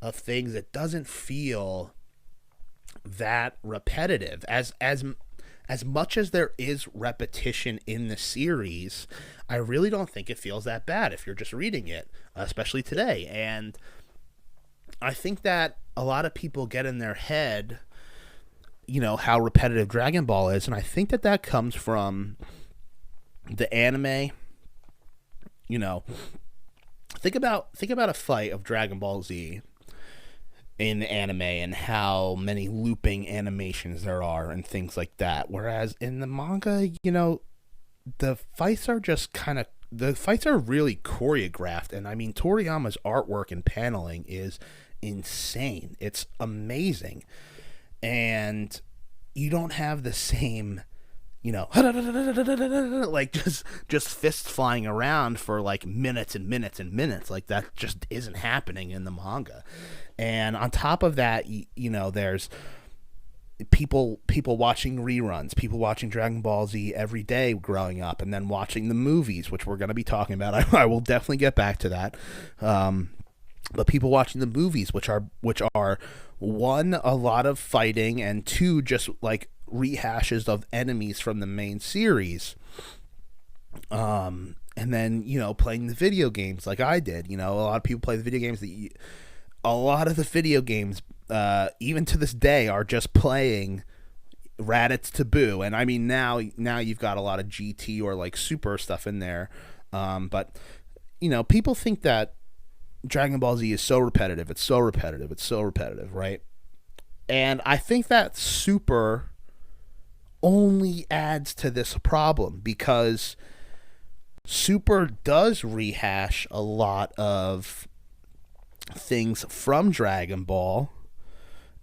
S1: of things, it doesn't feel that repetitive. As much as there is repetition in the series, I really don't think it feels that bad if you're just reading it, especially today. And I think that a lot of people get in their head, how repetitive Dragon Ball is, and I think that comes from the anime. Think about a fight of Dragon Ball Z in the anime, and how many looping animations there are and things like that. Whereas in the manga, the fights are really choreographed. And I mean, Toriyama's artwork and paneling is insane. It's amazing. And you don't have the same like just fists flying around for like minutes and minutes and minutes. Like that just isn't happening in the manga. And on top of that, there's people watching reruns, people watching Dragon Ball Z every day growing up, and then watching the movies, which we're going to be talking about. I will definitely get back to that. But people watching the movies, which are one, a lot of fighting, and two, just like rehashes of enemies from the main series. And then playing the video games like I did. A lot of people play the video games a lot of the video games, even to this day, are just playing Raditz to Boo. And I mean, now you've got a lot of GT or like Super stuff in there. But people think that Dragon Ball Z is so repetitive. It's so repetitive, right? And I think that Super only adds to this problem, because Super does rehash a lot of things from Dragon Ball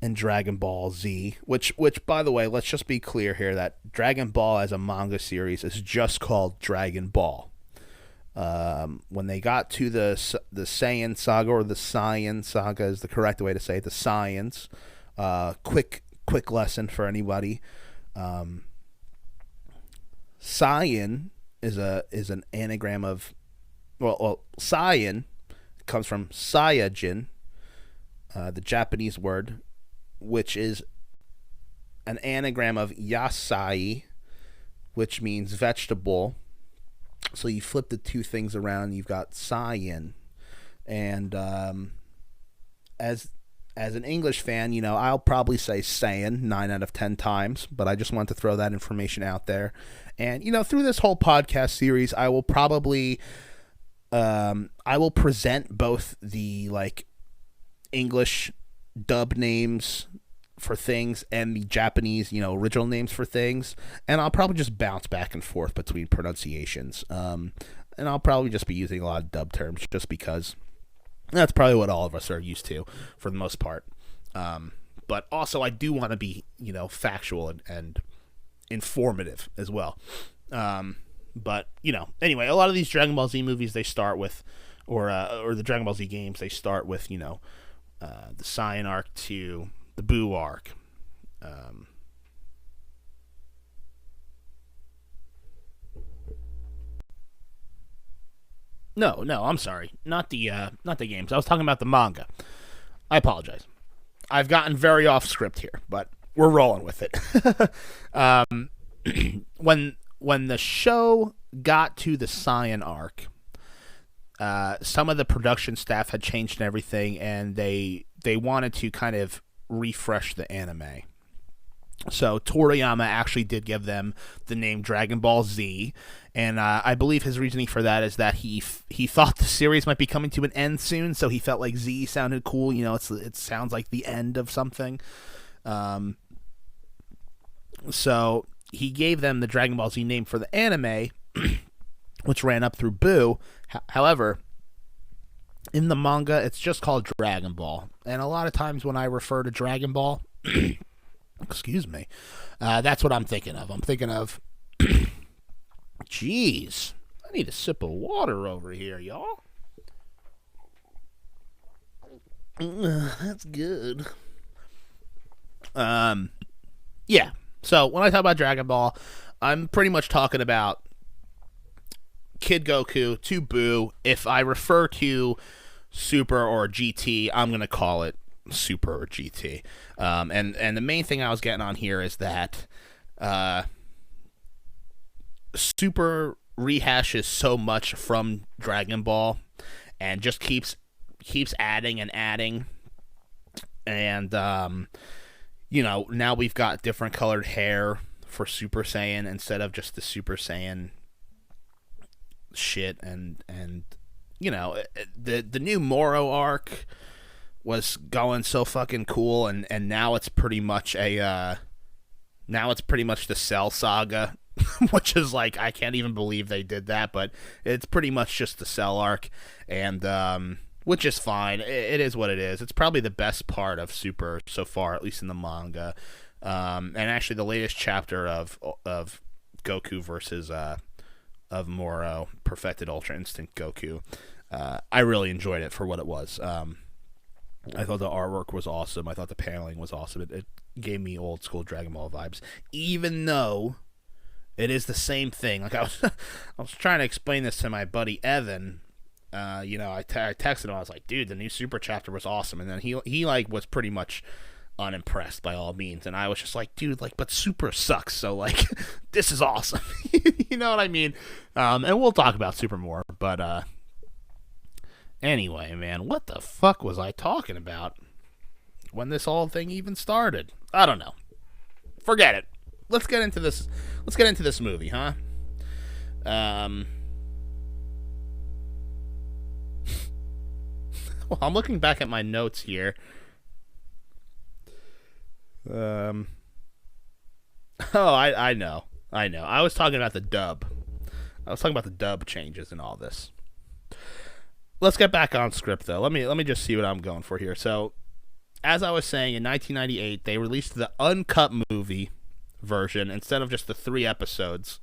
S1: and Dragon Ball Z, which by the way, let's just be clear here that Dragon Ball as a manga series is just called Dragon Ball. When they got to the Saiyan saga, or the Saiyan saga is the correct way to say it, the Saiyans, quick lesson for anybody. Saiyan is an anagram of, well, Saiyan comes from Saiyajin, the Japanese word, which is an anagram of Yasai, which means vegetable. So you flip the two things around, you've got Saiyan. And as an English fan, I'll probably say Saiyan 9 out of 10 times, but I just want to throw that information out there. And through this whole podcast series, I will probably I will present both the like English dub names for things and the Japanese, original names for things, and I'll probably just bounce back and forth between pronunciations. And I'll probably just be using a lot of dub terms just because that's probably what all of us are used to for the most part. But also I do want to be, factual and informative as well. But anyway, a lot of these Dragon Ball Z movies, they start with, or the Dragon Ball Z games, they start with the Saiyan arc to the Buu arc. No, I'm sorry, not the games. I was talking about the manga. I apologize. I've gotten very off script here, but we're rolling with it. When the show got to the Saiyan arc, some of the production staff had changed and everything, and they wanted to kind of refresh the anime. So Toriyama actually did give them the name Dragon Ball Z, and I believe his reasoning for that is that he thought the series might be coming to an end soon, so he felt like Z sounded cool. It sounds like the end of something. So he gave them the Dragon Ball Z name for the anime, which ran up through Boo. However, in the manga, it's just called Dragon Ball. And a lot of times when I refer to Dragon Ball, excuse me, that's what I'm thinking of. I'm thinking of, jeez, I need a sip of water over here, y'all. That's good. Yeah. So when I talk about Dragon Ball, I'm pretty much talking about Kid Goku to Boo. If I refer to Super or GT, I'm going to call it Super or GT. And the main thing I was getting on here is that Super rehashes so much from Dragon Ball and just keeps adding and adding. And, now we've got different colored hair for Super Saiyan instead of just the Super Saiyan shit. And the new Moro arc was going so fucking cool, and now it's pretty much the Cell Saga, which is like, I can't even believe they did that, but it's pretty much just the Cell arc, and which is fine. It is what it is. It's probably the best part of Super so far, at least in the manga. And actually, the latest chapter of Goku versus of Moro, perfected Ultra Instinct Goku. I really enjoyed it for what it was. I thought the artwork was awesome. I thought the paneling was awesome. It gave me old school Dragon Ball vibes, even though it is the same thing. Like I was trying to explain this to my buddy Evan. I texted him. I was like, dude, the new Super Chapter was awesome, and then he like was pretty much unimpressed by all means, and I was just like, dude, like, but Super sucks, so like this is awesome. You know what I mean? And we'll talk about Super more, but anyway, man, what the fuck was I talking about when this whole thing even started? I don't know. Forget it. Let's get into this movie, huh? Well, I'm looking back at my notes here. I know. I was talking about the dub. I was talking about the dub changes and all this. Let's get back on script, though. Let me just see what I'm going for here. So, as I was saying, in 1998, they released the uncut movie version instead of just the 3 episodes.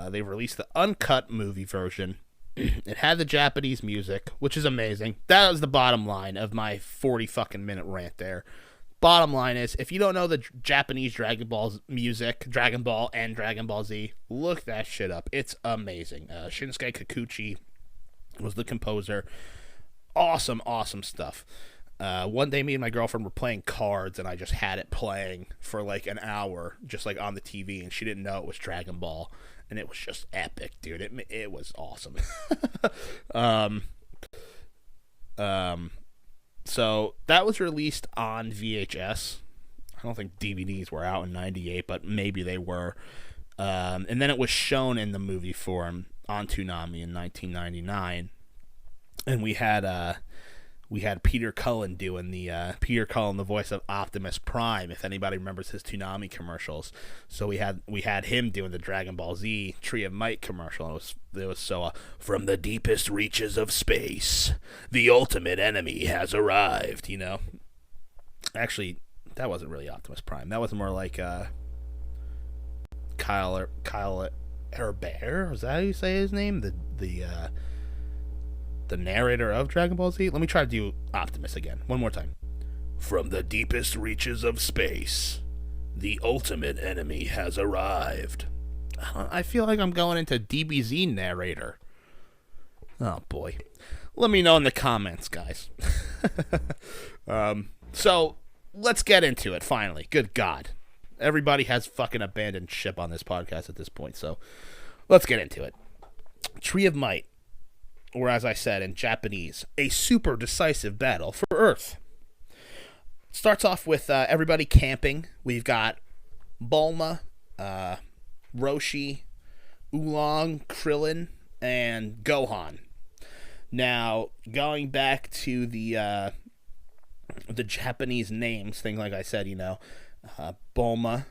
S1: They released the uncut movie version. It had the Japanese music, which is amazing. That was the bottom line of my 40 fucking minute rant there. Bottom line is, if you don't know the Japanese Dragon Ball music, Dragon Ball and Dragon Ball Z, look that shit up. It's amazing. Shinsuke Kikuchi was the composer. Awesome stuff. One day, me and my girlfriend were playing cards, and I just had it playing for like an hour, just like on the TV, and she didn't know it was Dragon Ball, and it was just epic, dude. It was awesome. So that was released on VHS. I don't think DVDs were out in '98, but maybe they were. And then it was shown in the movie form on Toonami in 1999, and we had Peter Cullen doing the voice of Optimus Prime, if anybody remembers his Toonami commercials. So we had him doing the Dragon Ball Z Tree of Might commercial. And it was so from the deepest reaches of space, the ultimate enemy has arrived. You know, actually, that wasn't really Optimus Prime. That was more like Kyle Herbert. Was that how you say his name? The narrator of Dragon Ball Z? Let me try to do Optimus again. One more time. From the deepest reaches of space, the ultimate enemy has arrived. I feel like I'm going into DBZ narrator. Oh, boy. Let me know in the comments, guys. So, let's get into it, finally. Good God. Everybody has fucking abandoned ship on this podcast at this point, so let's get into it. Tree of Might. Or as I said in Japanese, a super decisive battle for Earth. Starts off with everybody camping. We've got Bulma, Roshi, Oolong, Krillin, and Gohan. Now, going back to the Japanese names, things like I said, Bulma,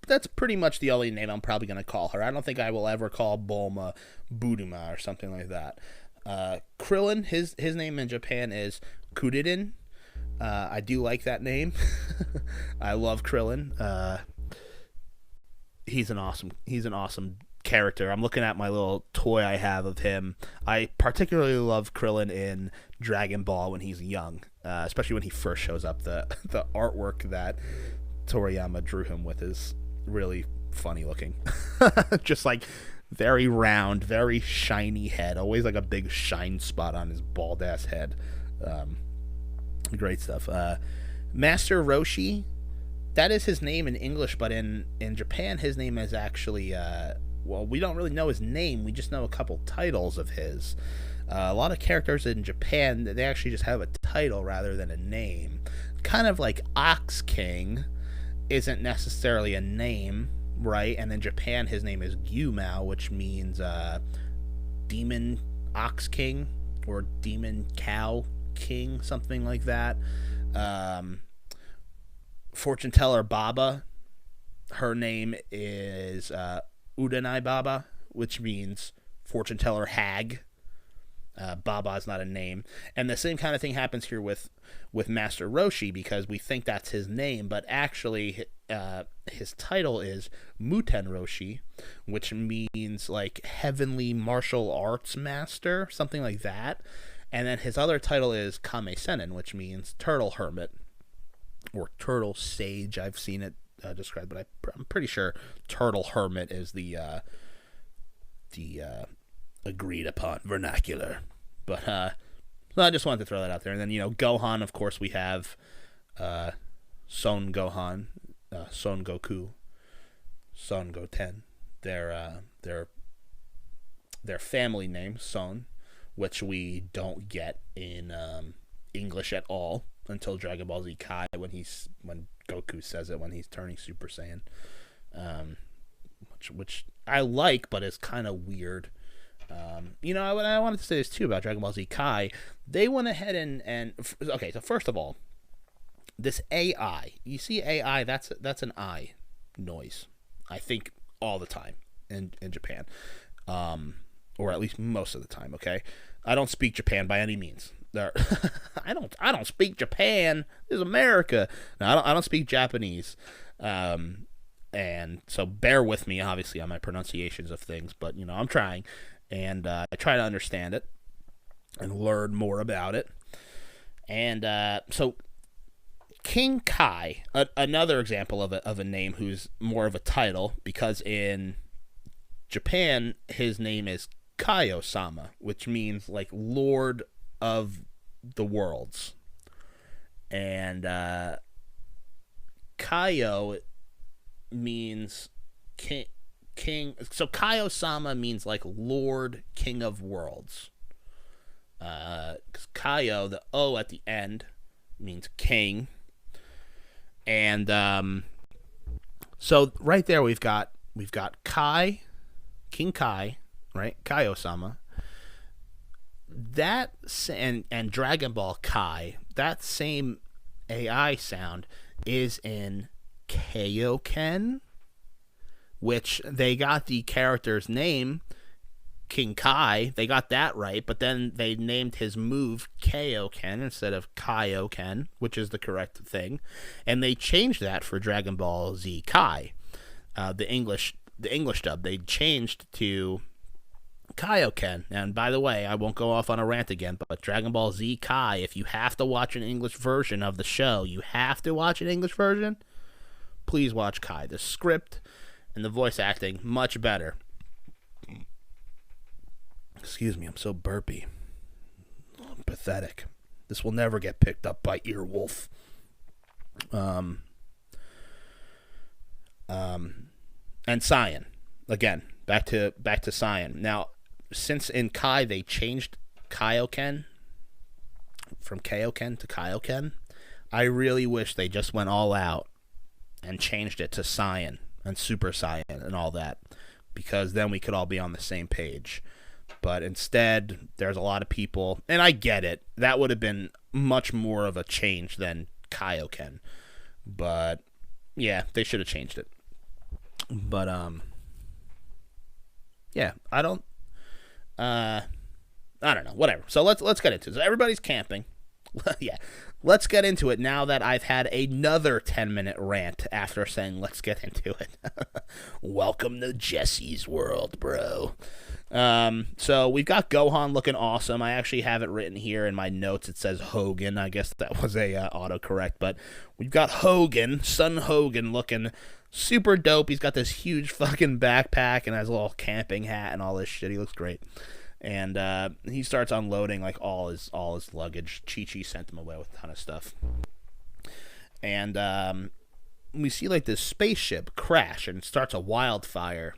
S1: That's pretty much the only name I'm probably going to call her. I don't think I will ever call Bulma Buduma or something like that. Krillin, his name in Japan is Kuririn. I do like that name. I love Krillin. He's an awesome character. I'm looking at my little toy I have of him. I particularly love Krillin in Dragon Ball when he's young, especially when he first shows up. The artwork that Toriyama drew him with is really funny looking. Just like very round, very shiny head, always like a big shine spot on his bald ass head. Great stuff. Master Roshi, that is his name in English, but in Japan his name is actually we don't really know his name, we just know a couple titles of his. A lot of characters in Japan, they actually just have a title rather than a name, kind of like Ox King isn't necessarily a name, right? And in Japan, his name is Gyumao, which means Demon Ox King or Demon Cow King, something like that. Fortune Teller Baba, her name is Udanai Baba, which means Fortune Teller Hag. Baba is not a name. And the same kind of thing happens here with Master Roshi, because we think that's his name, but actually his title is Muten Roshi, which means like heavenly martial arts master, something like that. And then his other title is Kame Sennin, which means turtle hermit or turtle sage. I've seen it described, but I'm pretty sure turtle hermit is the agreed upon vernacular. But so I just wanted to throw that out there. And then Gohan, of course, we have Son Gohan, Son Goku, Son Goten. Their family name, Son, which we don't get in English at all until Dragon Ball Z Kai when Goku says it when he's turning Super Saiyan, which I like, but is kind of weird. I wanted to say this too about Dragon Ball Z Kai. They went ahead and okay. So first of all, this AI, you see AI, that's an I noise. I think all the time in Japan, or at least most of the time. Okay, I don't speak Japan by any means. I don't speak Japan. This is America. No, I don't speak Japanese. And so bear with me, obviously, on my pronunciations of things, but I'm trying, and I try to understand it and learn more about it. And so King Kai, another example of a name who's more of a title, because in Japan his name is Kaio-sama, which means like Lord of the Worlds. And Kaio means king. So Kaio-sama means like Lord, King of Worlds. Because Kaio, the O at the end, means king. And so right there we've got Kai, King Kai, right? Kaio-sama. That and Dragon Ball Kai, that same AI sound is in Kaioken, which they got the character's name, King Kai. They got that right, but then they named his move Kaioken instead of Kaioken, which is the correct thing, and they changed that for Dragon Ball Z Kai. The English dub, they changed to Kaioken. And by the way, I won't go off on a rant again, but Dragon Ball Z Kai, if you have to watch an English version of the show, please watch Kai. The script and the voice acting, much better. Excuse me, I'm so burpy. Pathetic. This will never get picked up by Earwolf. And Saiyan. Again, back to Saiyan. Now, since in Kai they changed Kaioken from Kaioken to Kaioken, I really wish they just went all out and changed it to Saiyan and Super Saiyan and all that, because then we could all be on the same page. But instead, there's a lot of people, and I get it, that would have been much more of a change than Kaioken. But yeah, they should have changed it. But yeah, I don't know, whatever. So let's get into it. So everybody's camping. Yeah, let's get into it now that I've had another 10-minute rant after saying let's get into it. Welcome to Jesse's world, bro. So we've got Gohan looking awesome. I actually have it written here in my notes. It says Hogan. I guess that was a autocorrect, but we've got Hogan, Son Hogan, looking super dope. He's got this huge fucking backpack and has a little camping hat and all this shit. He looks great. And he starts unloading like all his luggage. Chi-Chi sent him away with a ton of stuff. And we see like this spaceship crash and starts a wildfire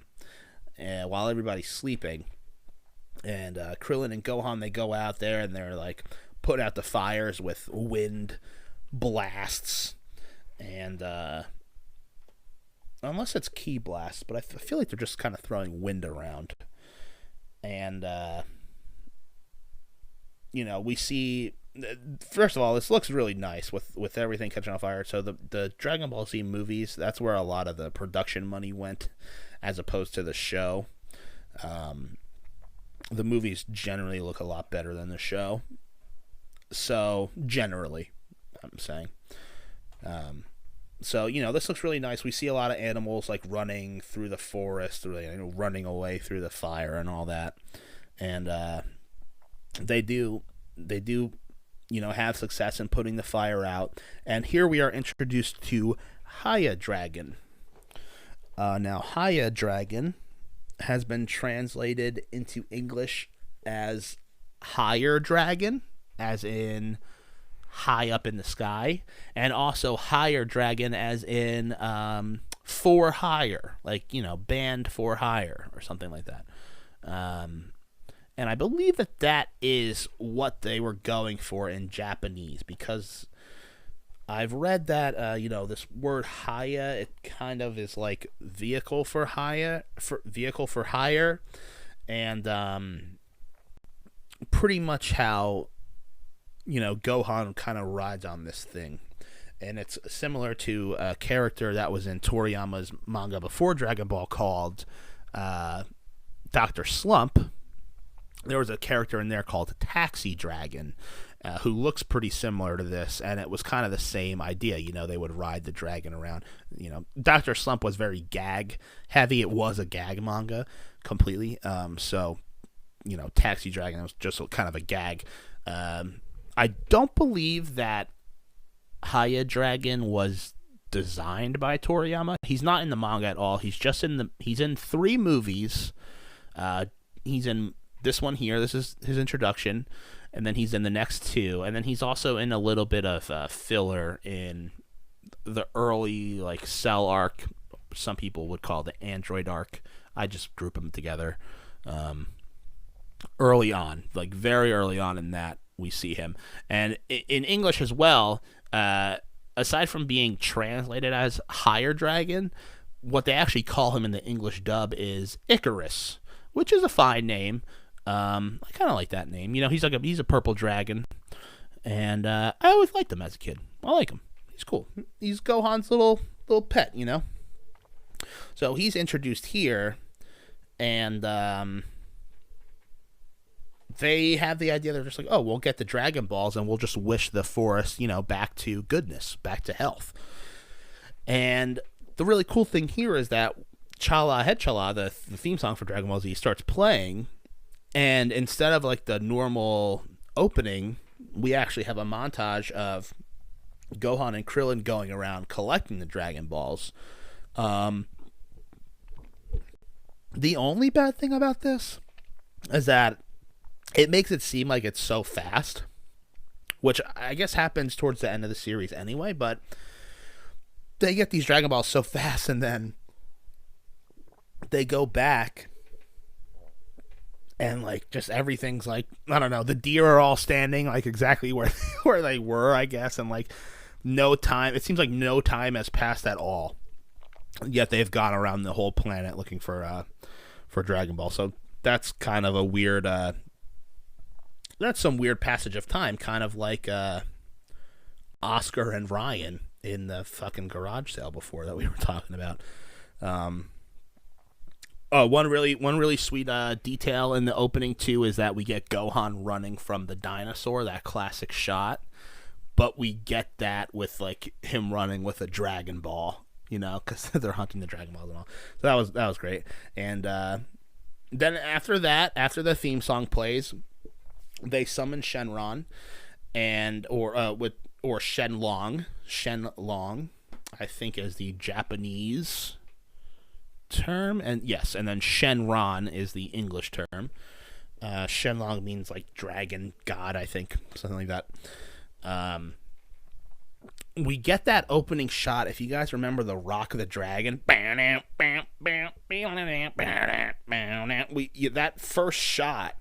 S1: while everybody's sleeping. And Krillin and Gohan, they go out there and they're like putting out the fires with wind blasts. And unless it's ki blasts, but I feel like they're just kind of throwing wind around. And, we see, first of all, this looks really nice with everything catching on fire. So the Dragon Ball Z movies, that's where a lot of the production money went, as opposed to the show. The movies generally look a lot better than the show. So, generally, I'm saying. So, this looks really nice. We see a lot of animals like running through the forest, or running away through the fire and all that. And they do have success in putting the fire out. And here we are introduced to Haya Dragon. Now, Haya Dragon has been translated into English as higher dragon, as in high up in the sky, and also higher dragon as in for hire, like, band for hire or something like that. And I believe that is what they were going for in Japanese, because I've read that this word haya, it kind of is like vehicle for hire, and pretty much how Gohan kind of rides on this thing. And it's similar to a character that was in Toriyama's manga before Dragon Ball called Dr. Slump. There was a character in there called Taxi Dragon, who looks pretty similar to this, and it was kind of the same idea. They would ride the dragon around. Dr. Slump was very gag heavy. It was a gag manga completely. So, Taxi Dragon was just kind of a gag. I don't believe that Haya Dragon was designed by Toriyama. He's not in the manga at all. He's in 3 movies. He's in this one here. This is his introduction, and then he's in the next 2, and then he's also in a little bit of filler in the early Cell arc. Some people would call the Android arc. I just group them together. Early on, very early on in that, we see him. And in English as well, aside from being translated as Higher Dragon, what they actually call him in the English dub is Icarus, which is a fine name. I kind of like that name. He's a purple dragon, and I always liked him as a kid. I like him. He's cool. He's Gohan's little pet, So he's introduced here, and they have the idea. They're just like, oh, we'll get the Dragon Balls, and we'll just wish the forest, back to goodness, back to health. And the really cool thing here is that Chala Head Chala, the theme song for Dragon Ball Z, starts playing. And instead of the normal opening, we actually have a montage of Gohan and Krillin going around collecting the Dragon Balls. The only bad thing about this is that it makes it seem like it's so fast, which I guess happens towards the end of the series anyway, but they get these Dragon Balls so fast, and then they go back, and just everything's I don't know, the deer are all standing exactly where they were, I guess, and no time, it seems like no time has passed at all, yet they've gone around the whole planet looking for Dragon Ball. So that's kind of a weird that's some weird passage of time, kind of like Oscar and Ryan in the fucking garage sale before that we were talking about. One really sweet detail in the opening too is that we get Gohan running from the dinosaur, that classic shot, but we get that with him running with a Dragon Ball, because they're hunting the Dragon Balls and all. So that was great. And then after the theme song plays, they summon Shenron, or Shenlong. Shenlong, I think, is the Japanese term, and then Shenron is the English term. Shenlong means dragon god, I think, something like that. We get that opening shot, if you guys remember the Rock of the Dragon. That first shot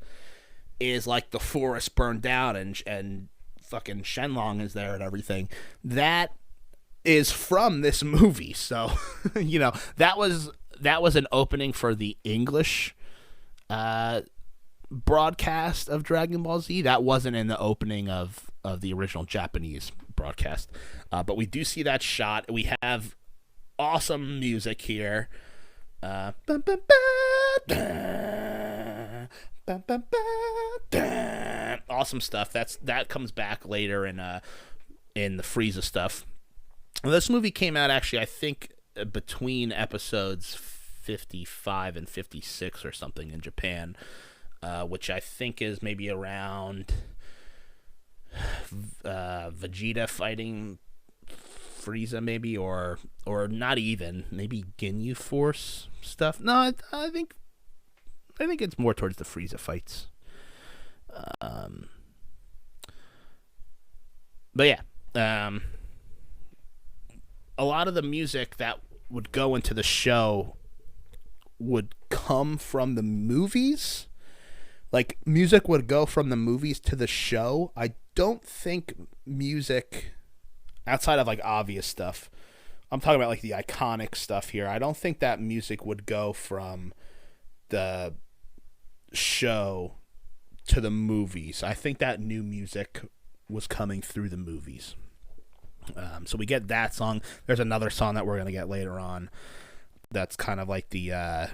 S1: is the forest burned down, and fucking Shenlong is there and everything. That is from this movie, so that was an opening for the English broadcast of Dragon Ball Z. That wasn't in the opening of the original Japanese broadcast, but we do see that shot. We have awesome music here. Awesome stuff. That comes back later in the Frieza stuff. This movie came out actually, I think, between episodes 55 and 56 or something in Japan, which I think is maybe around Vegeta fighting Frieza, maybe, or not even, maybe Ginyu Force stuff. No, I think it's more towards the Frieza fights. But yeah, a lot of the music that would go into the show would come from the movies. Like, music would go from the movies to the show. I don't think music, outside of, like, obvious stuff, I'm talking about, like, the iconic stuff here. I don't think that music would go from the show to the movies. I think that new music was coming through the movies. So we get that song. There's another song that we're going to get later on that's kind of like the I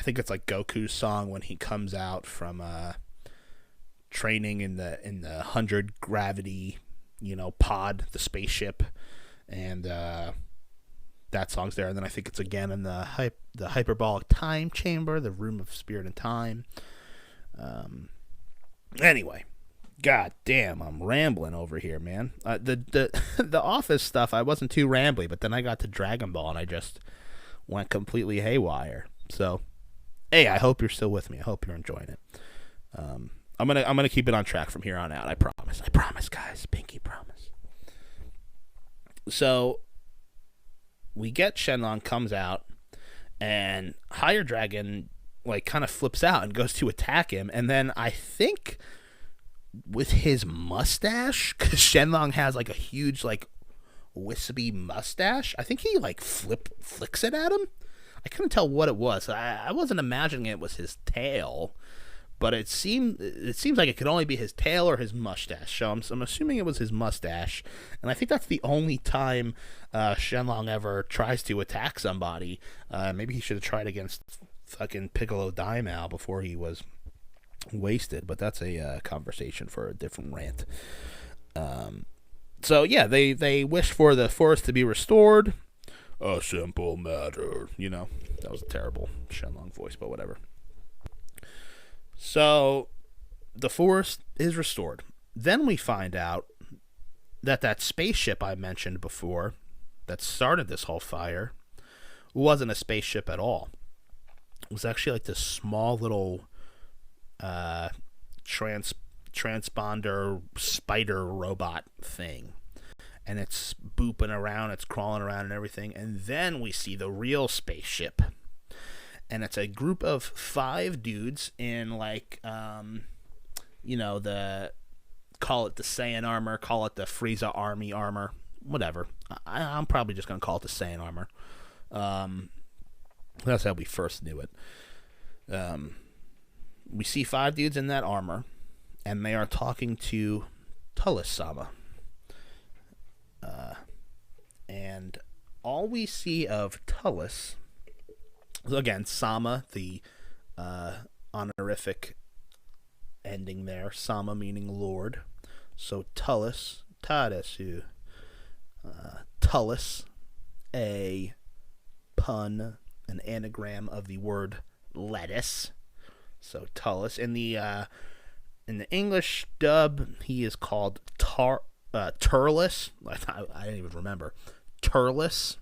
S1: think it's like Goku's song when he comes out from training in the 100 gravity, pod, the spaceship, and that song's there. And then I think it's again in the hyperbolic time chamber, the room of spirit and time. Anyway, god damn, I'm rambling over here, man. The Office stuff, I wasn't too rambly, but then I got to Dragon Ball and I just went completely haywire. So, hey, I hope you're still with me. I hope you're enjoying it. I'm gonna keep it on track from here on out. I promise, guys. Pinky promise. So we get Shenlong comes out, and Higher Dragon like kind of flips out and goes to attack him, and then I think with his mustache, because Shenlong has like a huge like wispy mustache, I think he like flicks it at him. I couldn't tell what it was. I wasn't imagining it was his tail, but it seems like it could only be his tail or his mustache. So I'm assuming it was his mustache, and I think that's the only time Shenlong ever tries to attack somebody. Maybe he should have tried against fucking Piccolo Daimao before he was wasted, but that's a conversation for a different rant. So yeah, they wish for the forest to be restored. A simple matter. That was a terrible Shenlong voice, but whatever. So the forest is restored. Then we find out that spaceship I mentioned before that started this whole fire wasn't a spaceship at all. It was actually like this small little transponder spider robot thing. And it's booping around, it's crawling around and everything. And then we see the real spaceship. And it's a group of 5 dudes in like, call it the Saiyan armor, call it the Frieza army armor, whatever. I'm probably just going to call it the Saiyan armor. That's how we first knew it. We see 5 dudes in that armor, and they are talking to Tullus-sama. And all we see of Tullus, again, Sama, the honorific ending there, Sama meaning Lord. So Tullus, Tadesu, Tullus, a pun, an anagram of the word lettuce. So Tullus. In the English dub, he is called Turles. I didn't even remember. Turles.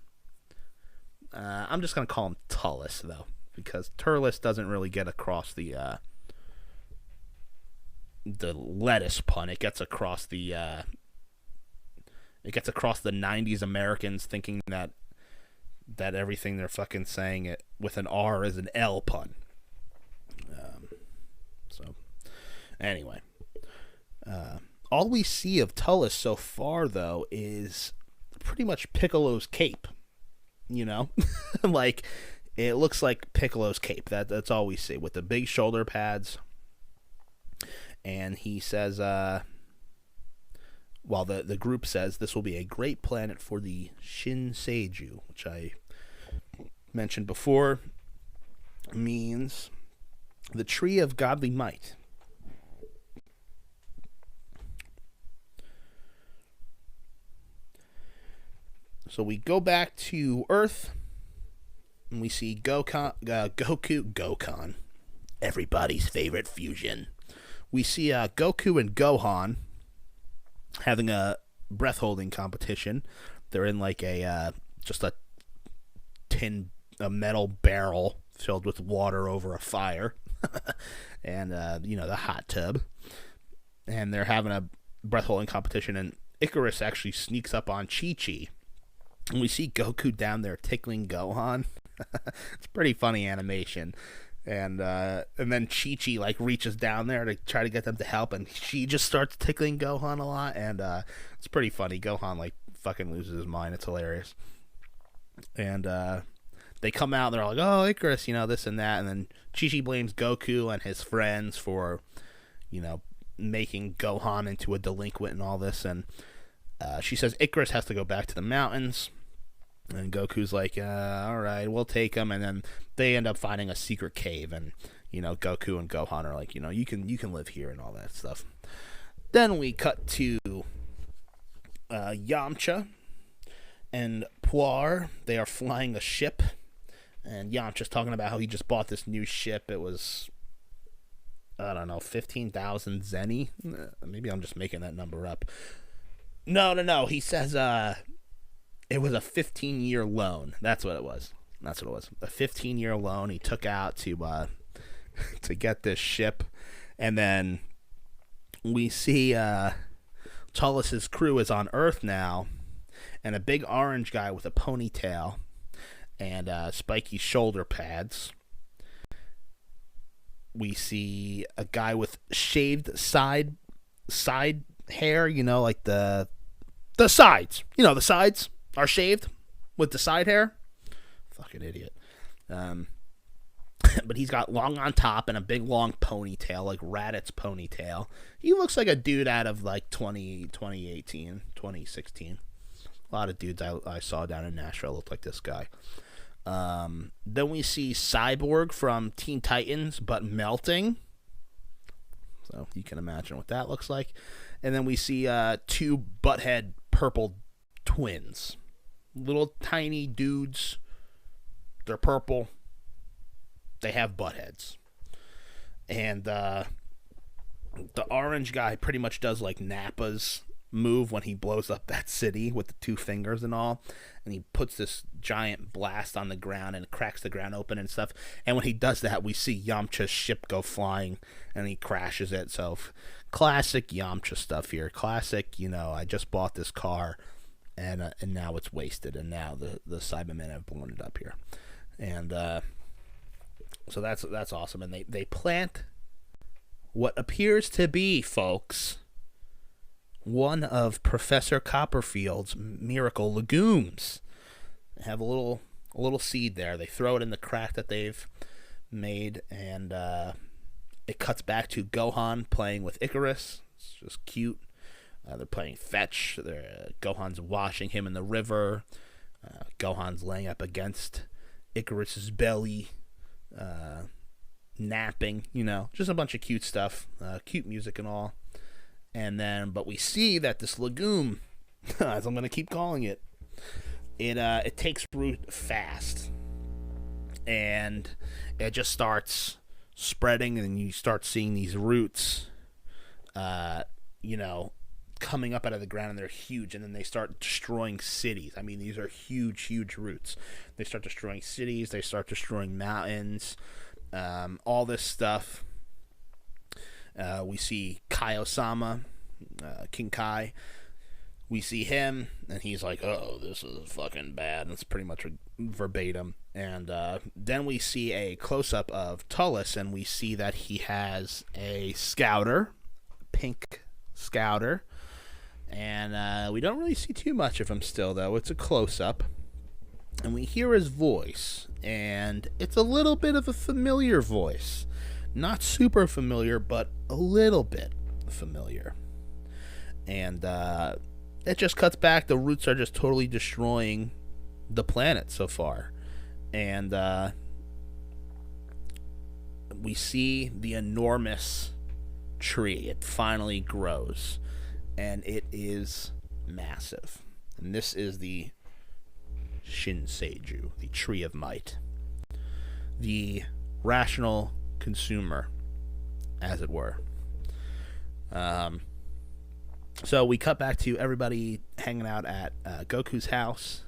S1: I'm just going to call him Tullus, though, because Turles doesn't really get across the lettuce pun. It gets across the 90s Americans thinking that everything they're fucking saying it with an R is an L pun. So anyway, all we see of Tullus so far, though, is pretty much Piccolo's cape. Like, it looks like Piccolo's cape. That's all we see, with the big shoulder pads. And he says, the group says this will be a great planet for the Shinseiju, which I mentioned before, means the tree of godly might. So we go back to Earth, and we see Gokon, everybody's favorite fusion. We see Goku and Gohan having a breath holding competition. They're in like a metal barrel filled with water over a fire, and the hot tub, and they're having a breath holding competition. And Icarus actually sneaks up on Chi-Chi, and we see Goku down there tickling Gohan. It's pretty funny animation. And then Chi-Chi like reaches down there to try to get them to help, and she just starts tickling Gohan a lot, and it's pretty funny. Gohan like fucking loses his mind. It's hilarious. And they come out, and they're like, "Oh, Icarus, this and that," and then Chi-Chi blames Goku and his friends for, making Gohan into a delinquent and all this, and she says Icarus has to go back to the mountains. And Goku's like, all right, we'll take him. And then they end up finding a secret cave. And, Goku and Gohan are like, you can live here and all that stuff. Then we cut to Yamcha and Puar. They are flying a ship. And Yamcha's talking about how he just bought this new ship. It was, 15,000 zeni. Maybe I'm just making that number up. No. He says, it was a 15-year loan. That's what it was. A 15-year loan he took out to get this ship. And then we see Tullis's crew is on Earth now, and a big orange guy with a ponytail and spiky shoulder pads. We see a guy with shaved side hair, like the sides. The sides are shaved with the side hair. Fucking idiot. But he's got long on top and a big long ponytail, like Raditz ponytail. He looks like a dude out of like 2018, 2016. A lot of dudes I saw down in Nashville looked like this guy. Then we see Cyborg from Teen Titans, but melting. So you can imagine what that looks like. And then we see two butthead purple twins. Little tiny dudes. They're purple. They have butt heads. And the orange guy pretty much does like Nappa's move when he blows up that city with the two fingers and all. And he puts this giant blast on the ground and cracks the ground open and stuff. And when he does that, we see Yamcha's ship go flying and he crashes it. So classic Yamcha stuff here. Classic, I just bought this car. And now it's wasted, and now the Cybermen have blown it up here, and so that's awesome. And they plant what appears to be, folks, one of Professor Copperfield's miracle legumes. They have a little seed there. They throw it in the crack that they've made, and it cuts back to Gohan playing with Icarus. It's just cute. They're playing fetch. Gohan's washing him in the river. Gohan's laying up against Icarus's belly, napping. Just a bunch of cute stuff, cute music and all. And then, but we see that this legume, as I'm going to keep calling it, it takes root fast, and it just starts spreading, and you start seeing these roots, coming up out of the ground, and they're huge, and then they start destroying cities. I mean, these are huge roots. They start destroying cities, they start destroying mountains, all this stuff. We see Kai-Osama, King Kai. We see him, and he's like, oh, this is fucking bad. And it's pretty much verbatim. And then we see a close-up of Tullis, and we see that he has a scouter, pink scouter. And we don't really see too much of him still, though. It's a close-up. And we hear his voice, and it's a little bit of a familiar voice. Not super familiar, but a little bit familiar. And it just cuts back. The roots are just totally destroying the planet so far. And we see the enormous tree. It finally grows. And it is massive. And this is the Shinseiju, the Tree of Might. The rational consumer, as it were. So we cut back to everybody hanging out at Goku's house,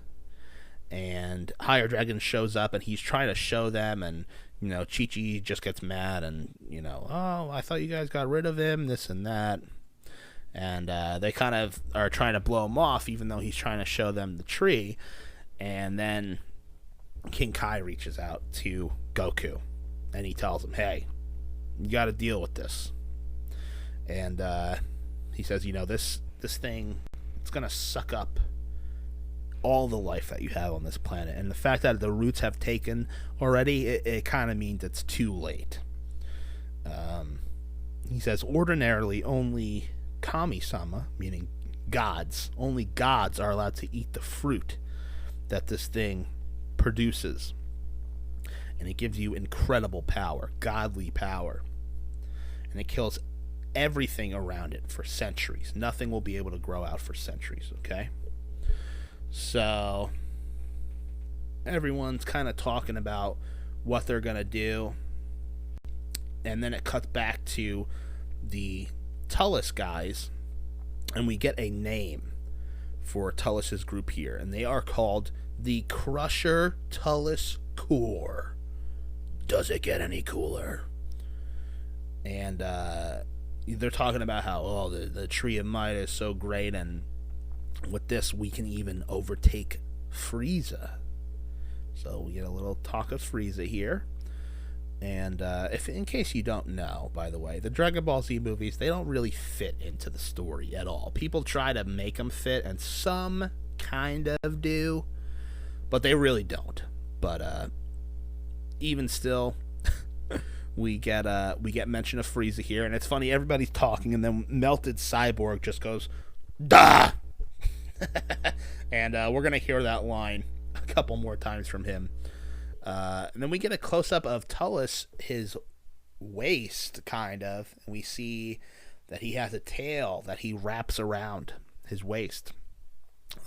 S1: and Higher Dragon shows up, and he's trying to show them, and Chi-Chi just gets mad, and oh, I thought you guys got rid of him, this and that, and they kind of are trying to blow him off, even though he's trying to show them the tree, and then King Kai reaches out to Goku, and he tells him, hey, you got to deal with this, and he says, this thing, it's going to suck up all the life that you have on this planet. And the fact that the roots have taken already, it kind of means it's too late. He says, ordinarily, only Kami-sama, meaning gods, only gods are allowed to eat the fruit that this thing produces. And it gives you incredible power, godly power. And it kills everything around it for centuries. Nothing will be able to grow out for centuries, okay? So everyone's kind of talking about what they're going to do. And then it cuts back to the Tullus guys. And we get a name for Tullus's group here. And they are called the Crusher Tullus Corps. Does it get any cooler? And they're talking about how, the Tree of Might is so great, and with this, we can even overtake Frieza. So we get a little talk of Frieza here. And if in case you don't know, by the way, the Dragon Ball Z movies, they don't really fit into the story at all. People try to make them fit, and some kind of do, but they really don't. But even still, we get mention of Frieza here, and it's funny, everybody's talking, and then Melted Cyborg just goes, "Duh!" And we're going to hear that line a couple more times from him. And then we get a close-up of Tullus, his waist, kind of, and we see that he has a tail that he wraps around his waist,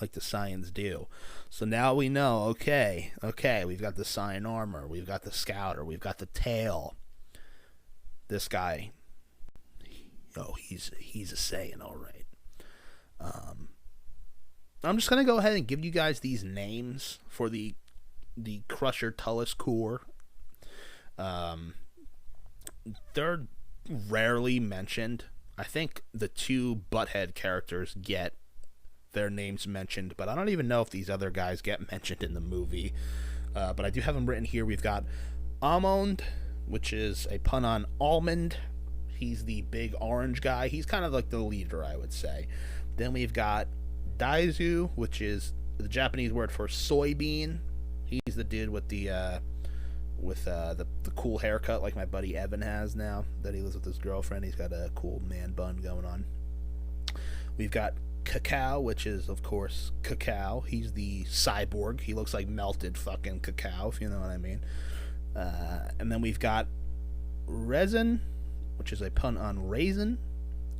S1: like the Saiyans do. So now we know, okay, we've got the Saiyan armor, we've got the Scouter, we've got the tail. This guy, he's a Saiyan, all right. I'm just going to go ahead and give you guys these names for the Crusher Tullus Corps. They're rarely mentioned. I think the two Butthead characters get their names mentioned, but I don't even know if these other guys get mentioned in the movie. But I do have them written here. We've got Almond, which is a pun on almond. He's the big orange guy. He's kind of like the leader, I would say. Then we've got Daizu, which is the Japanese word for soybean. He's the dude with the cool haircut, like my buddy Evan has now that he lives with his girlfriend. He's got a cool man bun going on. We've got Cacao, which is, of course, Cacao. He's the cyborg. He looks like melted fucking cacao, if you know what I mean. And then we've got Resin, which is a pun on raisin,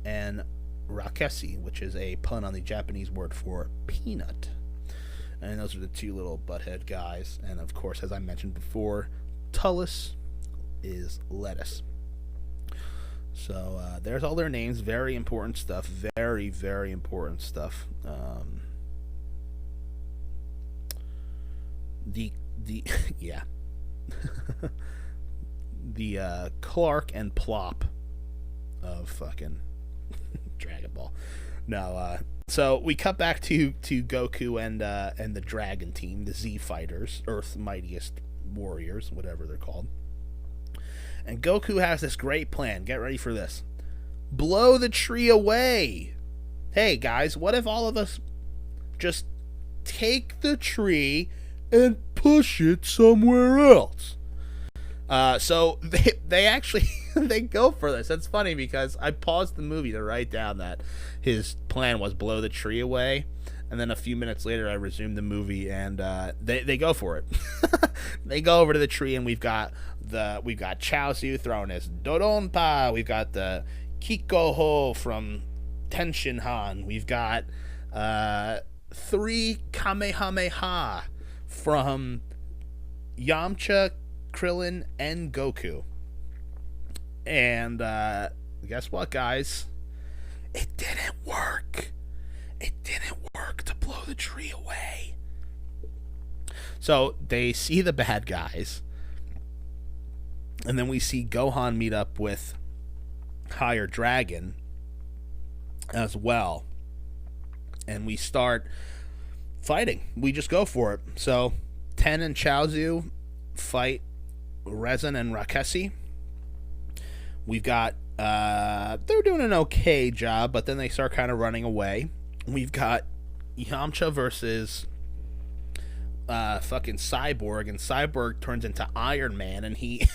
S1: and Rakesi, which is a pun on the Japanese word for peanut. And those are the two little butthead guys. And of course, as I mentioned before, Tullus is lettuce. So there's all their names. Very important stuff. Very, very important stuff. Yeah. The Clark and Plop of fucking Dragon Ball. No, so we cut back to Goku and the Dragon Team, the Z Fighters, Earth's Mightiest Warriors, whatever they're called. And Goku has this great plan. Get ready for this. Blow the tree away. Hey guys, what if all of us just take the tree and push it somewhere else? So they actually they go for this. That's funny because I paused the movie to write down that his plan was blow the tree away, and then a few minutes later I resumed the movie and they go for it. They go over to the tree, and we've got Chaozu throwing his Dodonpa. We've got the Kikoho from Tenshinhan. We've got 3 Kamehameha from Yamcha, Krillin, and Goku. And guess what, guys? It didn't work. It didn't work to blow the tree away. So they see the bad guys, and then we see Gohan meet up with Higher Dragon as well. And we start fighting. We just go for it. So Ten and Chaozu fight Resin and Rakesi. We've got they're doing an okay job, but then they start kind of running away. We've got Yamcha versus fucking Cyborg, and Cyborg turns into Iron Man, and he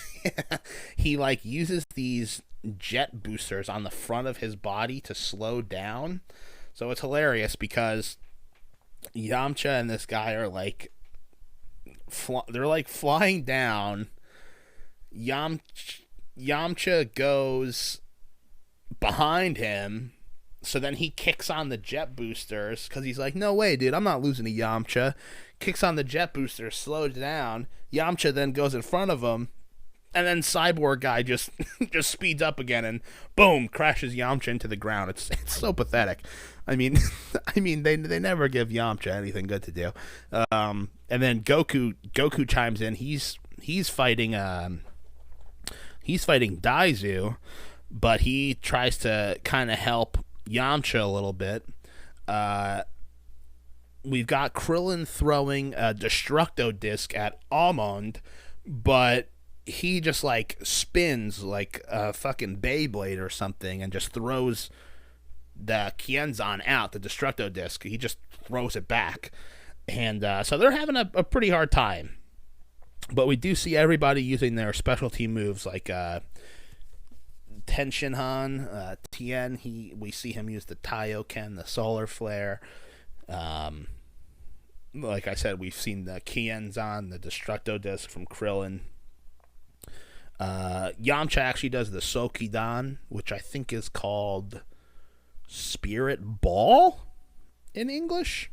S1: he like uses these jet boosters on the front of his body to slow down. So it's hilarious because Yamcha and this guy are like they're like flying down. Yamcha goes behind him, so then he kicks on the jet boosters because he's like, no way, dude, I'm not losing to Yamcha. Kicks on the jet boosters, slows down. Yamcha then goes in front of him, and then Cyborg guy just speeds up again and boom, crashes Yamcha into the ground. It's so pathetic. I mean they never give Yamcha anything good to do. And then Goku chimes in. He's fighting Daizu, but he tries to kind of help Yamcha a little bit. We've got Krillin throwing a Destructo Disc at Almond, but he just like spins like a fucking Beyblade or something and just throws the Kienzan out, the Destructo Disc. He just throws it back. And so they're having a pretty hard time. But we do see everybody using their specialty moves like Tenshinhan, Tien. We see him use the Taioken, the Solar Flare. Like I said, we've seen the Kienzan, the Destructo Disc from Krillin. Yamcha actually does the Sokidan, which I think is called Spirit Ball in English.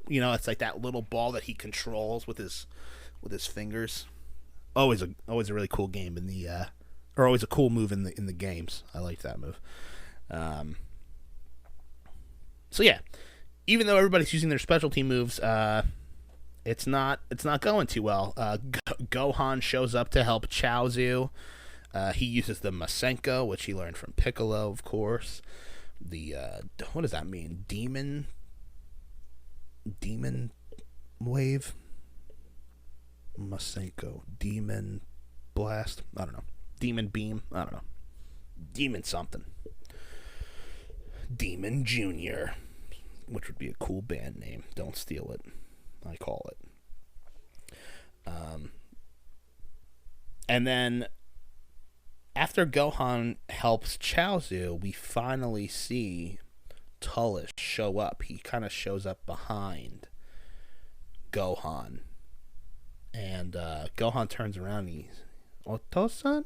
S1: You know, it's like that little ball that he controls with his fingers. Always a really cool game in the or always a cool move in the games. I like that move. So yeah, even though everybody's using their specialty moves, it's not going too well. Gohan shows up to help Chaozu. He uses the Masenko, which he learned from Piccolo, of course. The what does that mean? Demon wave. Masenko, demon blast. I don't know. Demon beam. I don't know. Demon something. Demon Junior, which would be a cool band name. Don't steal it. I call it. And then after Gohan helps Chaozu, we finally see Tullus show up. He kind of shows up behind Gohan. And Gohan turns around and he's, Otosan?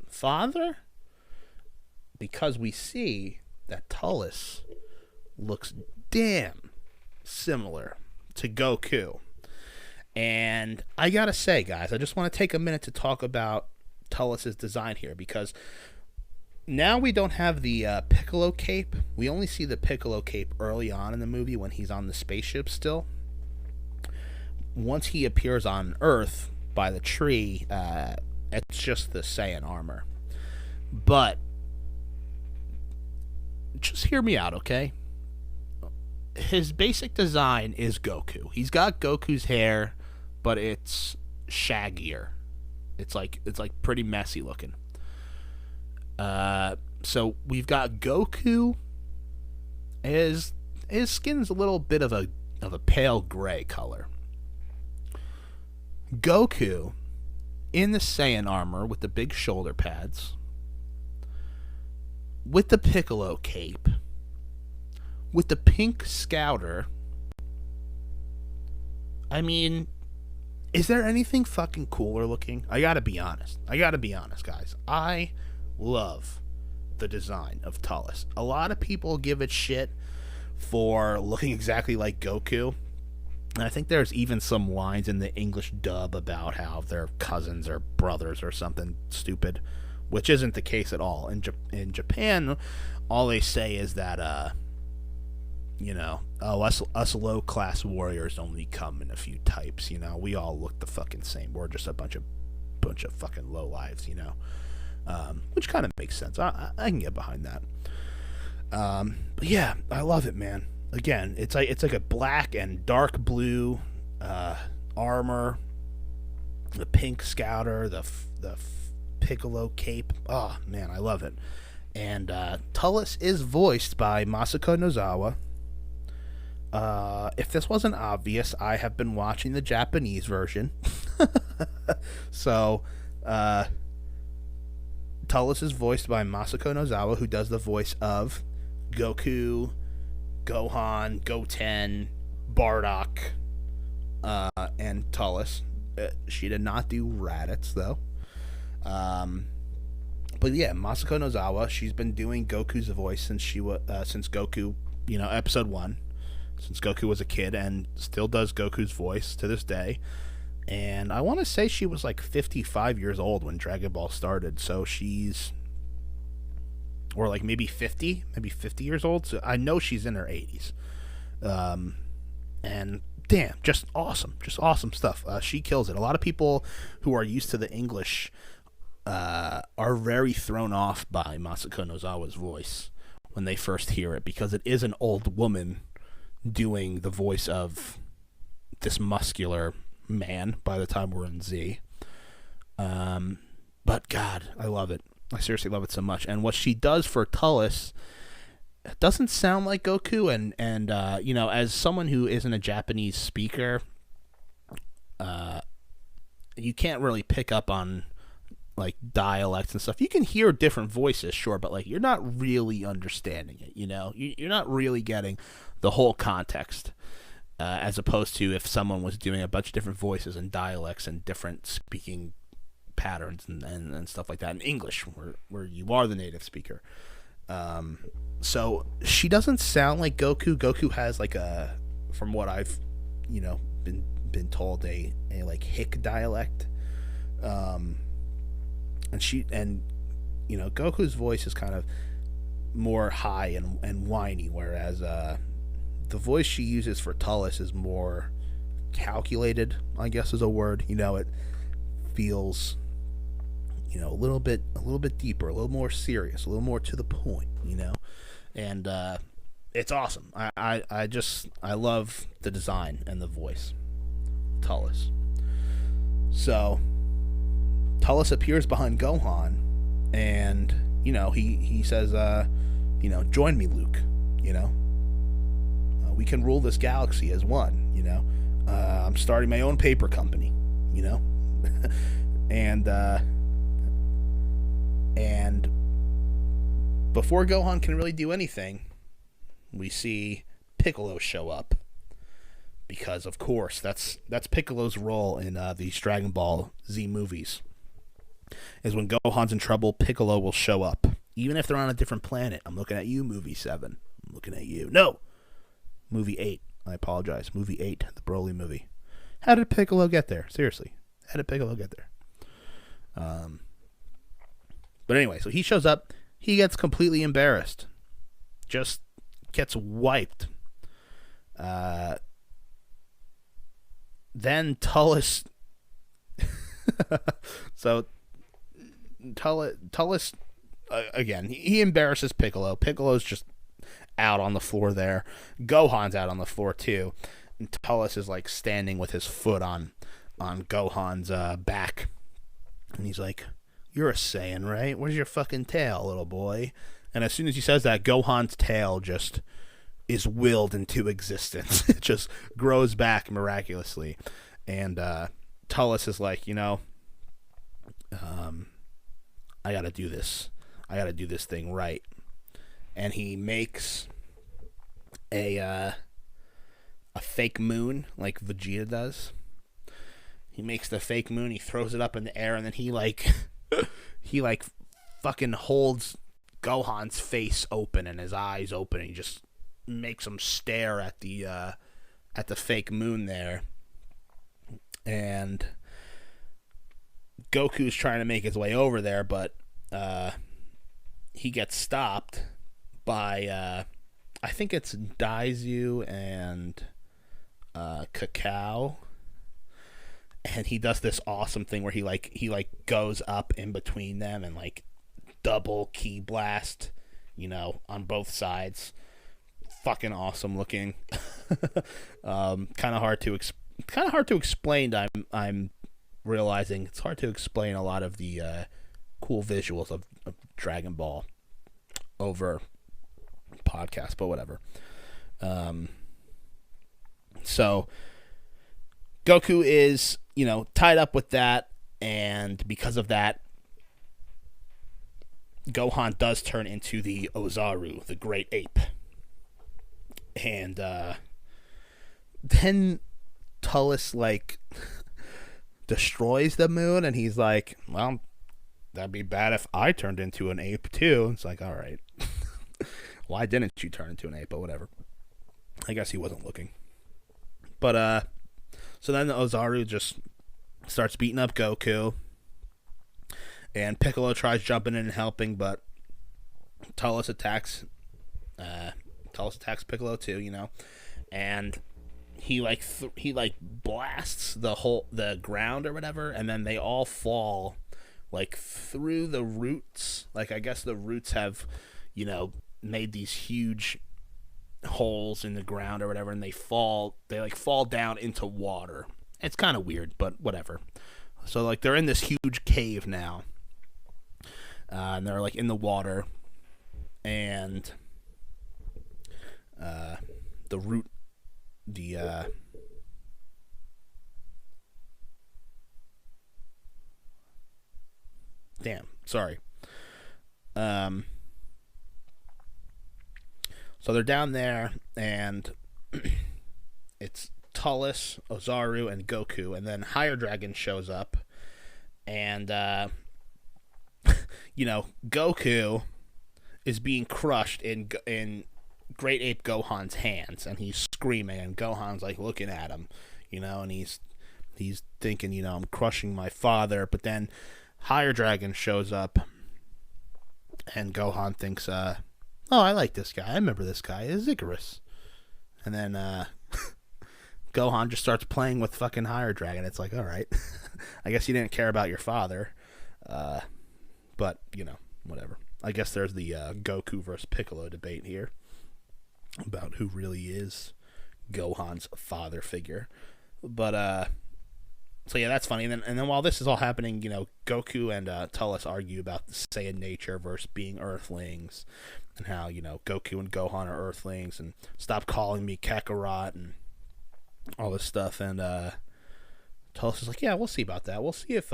S1: Father? Because we see that Tullus looks damn similar to Goku. And I gotta say, guys, I just want to take a minute to talk about Tullus's design here, because now we don't have the Piccolo cape. We only see the Piccolo cape early on in the movie when he's on the spaceship still. Once he appears on Earth by the tree, it's just the Saiyan armor. But just hear me out, okay? His basic design is Goku. He's got Goku's hair, but it's shaggier. It's like pretty messy looking. So we've got Goku. His skin's a little bit of a pale gray color. Goku in the Saiyan armor with the big shoulder pads, with the Piccolo cape, with the pink scouter. I mean, is there anything fucking cooler looking? I gotta be honest, guys. I love the design of Tullus. A lot of people give it shit for looking exactly like Goku. And I think there's even some lines in the English dub about how they're cousins or brothers or something stupid, which isn't the case at all. In Japan, all they say is that, us low-class warriors only come in a few types, We all look the fucking same. We're just a bunch of fucking lowlives, which kind of makes sense. I can get behind that. But yeah, I love it, man. Again, it's like a black and dark blue armor, the pink scouter, the Piccolo cape. Oh man, I love it. And Tullus is voiced by Masako Nozawa. If this wasn't obvious, I have been watching the Japanese version. So, Tullus is voiced by Masako Nozawa, who does the voice of Goku, Gohan, Goten, Bardock, and Tullus. She did not do Raditz, though. But yeah, Masako Nozawa, she's been doing Goku's voice since Goku, episode 1, since Goku was a kid, and still does Goku's voice to this day. And I want to say she was like 55 years old when Dragon Ball started, so or like maybe 50 years old. So I know she's in her 80s. And damn, just awesome stuff. She kills it. A lot of people who are used to the English are very thrown off by Masako Nozawa's voice when they first hear it, because it is an old woman doing the voice of this muscular man by the time we're in Z. But God, I love it. I seriously love it so much. And what she does for Tullus doesn't sound like Goku, and as someone who isn't a Japanese speaker, you can't really pick up on like dialects and stuff. You can hear different voices, sure, but like you're not really understanding it, You're not really getting the whole context, as opposed to if someone was doing a bunch of different voices and dialects and different speaking patterns and stuff like that in English, where you are the native speaker. So she doesn't sound like Goku. Goku has like from what I've been told, a like Hick dialect, and Goku's voice is kind of more high and whiny, whereas the voice she uses for Tullus is more calculated, I guess is a word. It feels a little bit deeper, a little more serious, a little more to the point, and it's awesome. I love the design and the voice, Tullus. So Tullus appears behind Gohan, and he says, join me, Luke. We can rule this galaxy as one. I'm starting my own paper company. And before Gohan can really do anything, we see Piccolo show up, because of course that's Piccolo's role in these Dragon Ball Z movies. Is when Gohan's in trouble, Piccolo will show up, even if they're on a different planet. I'm looking at you, movie 7. I'm looking at you. No, movie 8. I apologize. Movie 8, the Broly movie. How did Piccolo get there? Seriously, how did Piccolo get there? But anyway, so he shows up. He gets completely embarrassed. Just gets wiped. Then Tullus... So, Tullus again, he embarrasses Piccolo. Piccolo's just out on the floor there. Gohan's out on the floor, too. And Tullus is, like, standing with his foot on Gohan's back. And he's like... You're a Saiyan, right? Where's your fucking tail, little boy? And as soon as he says that, Gohan's tail just is willed into existence. It just grows back miraculously. And Tullus is like, I gotta do this. I gotta do this thing right. And he makes a fake moon like Vegeta does. He makes the fake moon, he throws it up in the air, and then he fucking holds Gohan's face open and his eyes open, and he just makes him stare at the at the fake moon there, and Goku's trying to make his way over there, but he gets stopped by I think it's Daizu and Cacao, and he does this awesome thing where he goes up in between them and like double ki blast, on both sides. Fucking awesome looking. kind of hard to explain. I'm realizing it's hard to explain a lot of the cool visuals of Dragon Ball over podcast, but whatever. So Goku is, tied up with that, and because of that, Gohan does turn into the Ozaru, the great ape. And then Tullus destroys the moon, and he's like, well, that'd be bad if I turned into an ape too. It's like, all right. Why didn't you turn into an ape? But whatever. I guess he wasn't looking. But so then the Ozaru just starts beating up Goku, and Piccolo tries jumping in and helping, but Tullus attacks Piccolo too, and he blasts the ground or whatever, and then they all fall through the roots. I guess the roots have, made these huge holes in the ground or whatever, and they fall down into water. It's kind of weird, but whatever. So they're in this huge cave now, and they're in the water, and so they're down there, and it's Tullus, Ozaru, and Goku, and then Higher Dragon shows up, and Goku is being crushed in Great Ape Gohan's hands, and he's screaming, and Gohan's looking at him, and he's thinking, I'm crushing my father. But then Higher Dragon shows up, and Gohan thinks, I like this guy. I remember this guy. It's Icarus. And then Gohan just starts playing with fucking Higher Dragon. It's all right. I guess you didn't care about your father. But, whatever. I guess there's the Goku versus Piccolo debate here about who really is Gohan's father figure. But, so yeah, that's funny. And then while this is all happening, Goku and Tullus argue about the Saiyan nature versus being Earthlings, and how, Goku and Gohan are Earthlings, and stop calling me Kakarot, and all this stuff. And Tullus is like, yeah, we'll see about that. We'll see if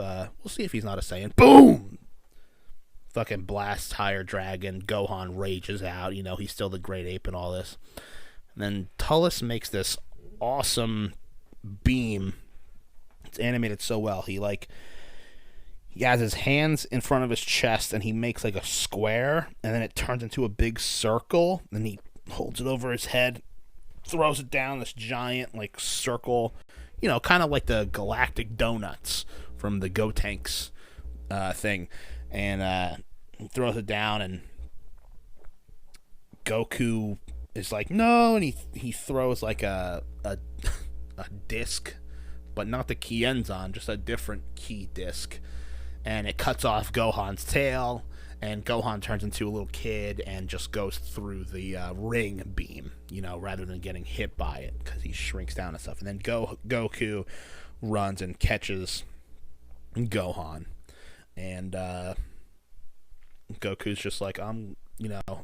S1: he's not a Saiyan. Boom! Fucking blasts Higher Dragon. Gohan rages out. He's still the great ape and all this. And then Tullus makes this awesome beam. It's animated so well. He has his hands in front of his chest, and he makes a square, and then it turns into a big circle, and he holds it over his head, throws it down this giant circle, kind of like the galactic donuts from the Gotenks thing, and throws it down, and Goku is like, no, and he throws a disc, but not the Kienzan, just a different ki disc, and it cuts off Gohan's tail, and Gohan turns into a little kid and just goes through the ring beam, rather than getting hit by it, because he shrinks down and stuff. And then Goku runs and catches Gohan, and Goku's just like,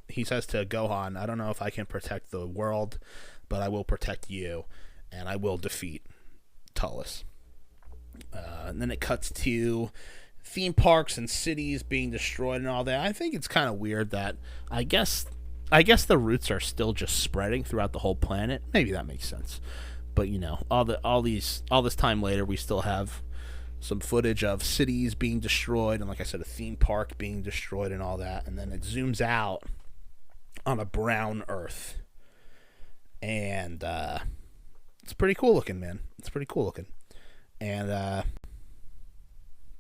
S1: he says to Gohan, I don't know if I can protect the world, but I will protect you, and I will defeat Tullus. And then it cuts to theme parks and cities being destroyed and all that. I think it's kind of weird that I guess the roots are still just spreading throughout the whole planet. Maybe that makes sense. But all this time later, we still have some footage of cities being destroyed, and like I said, a theme park being destroyed and all that. And then it zooms out on a brown Earth, and it's pretty cool looking, man. It's pretty cool looking. And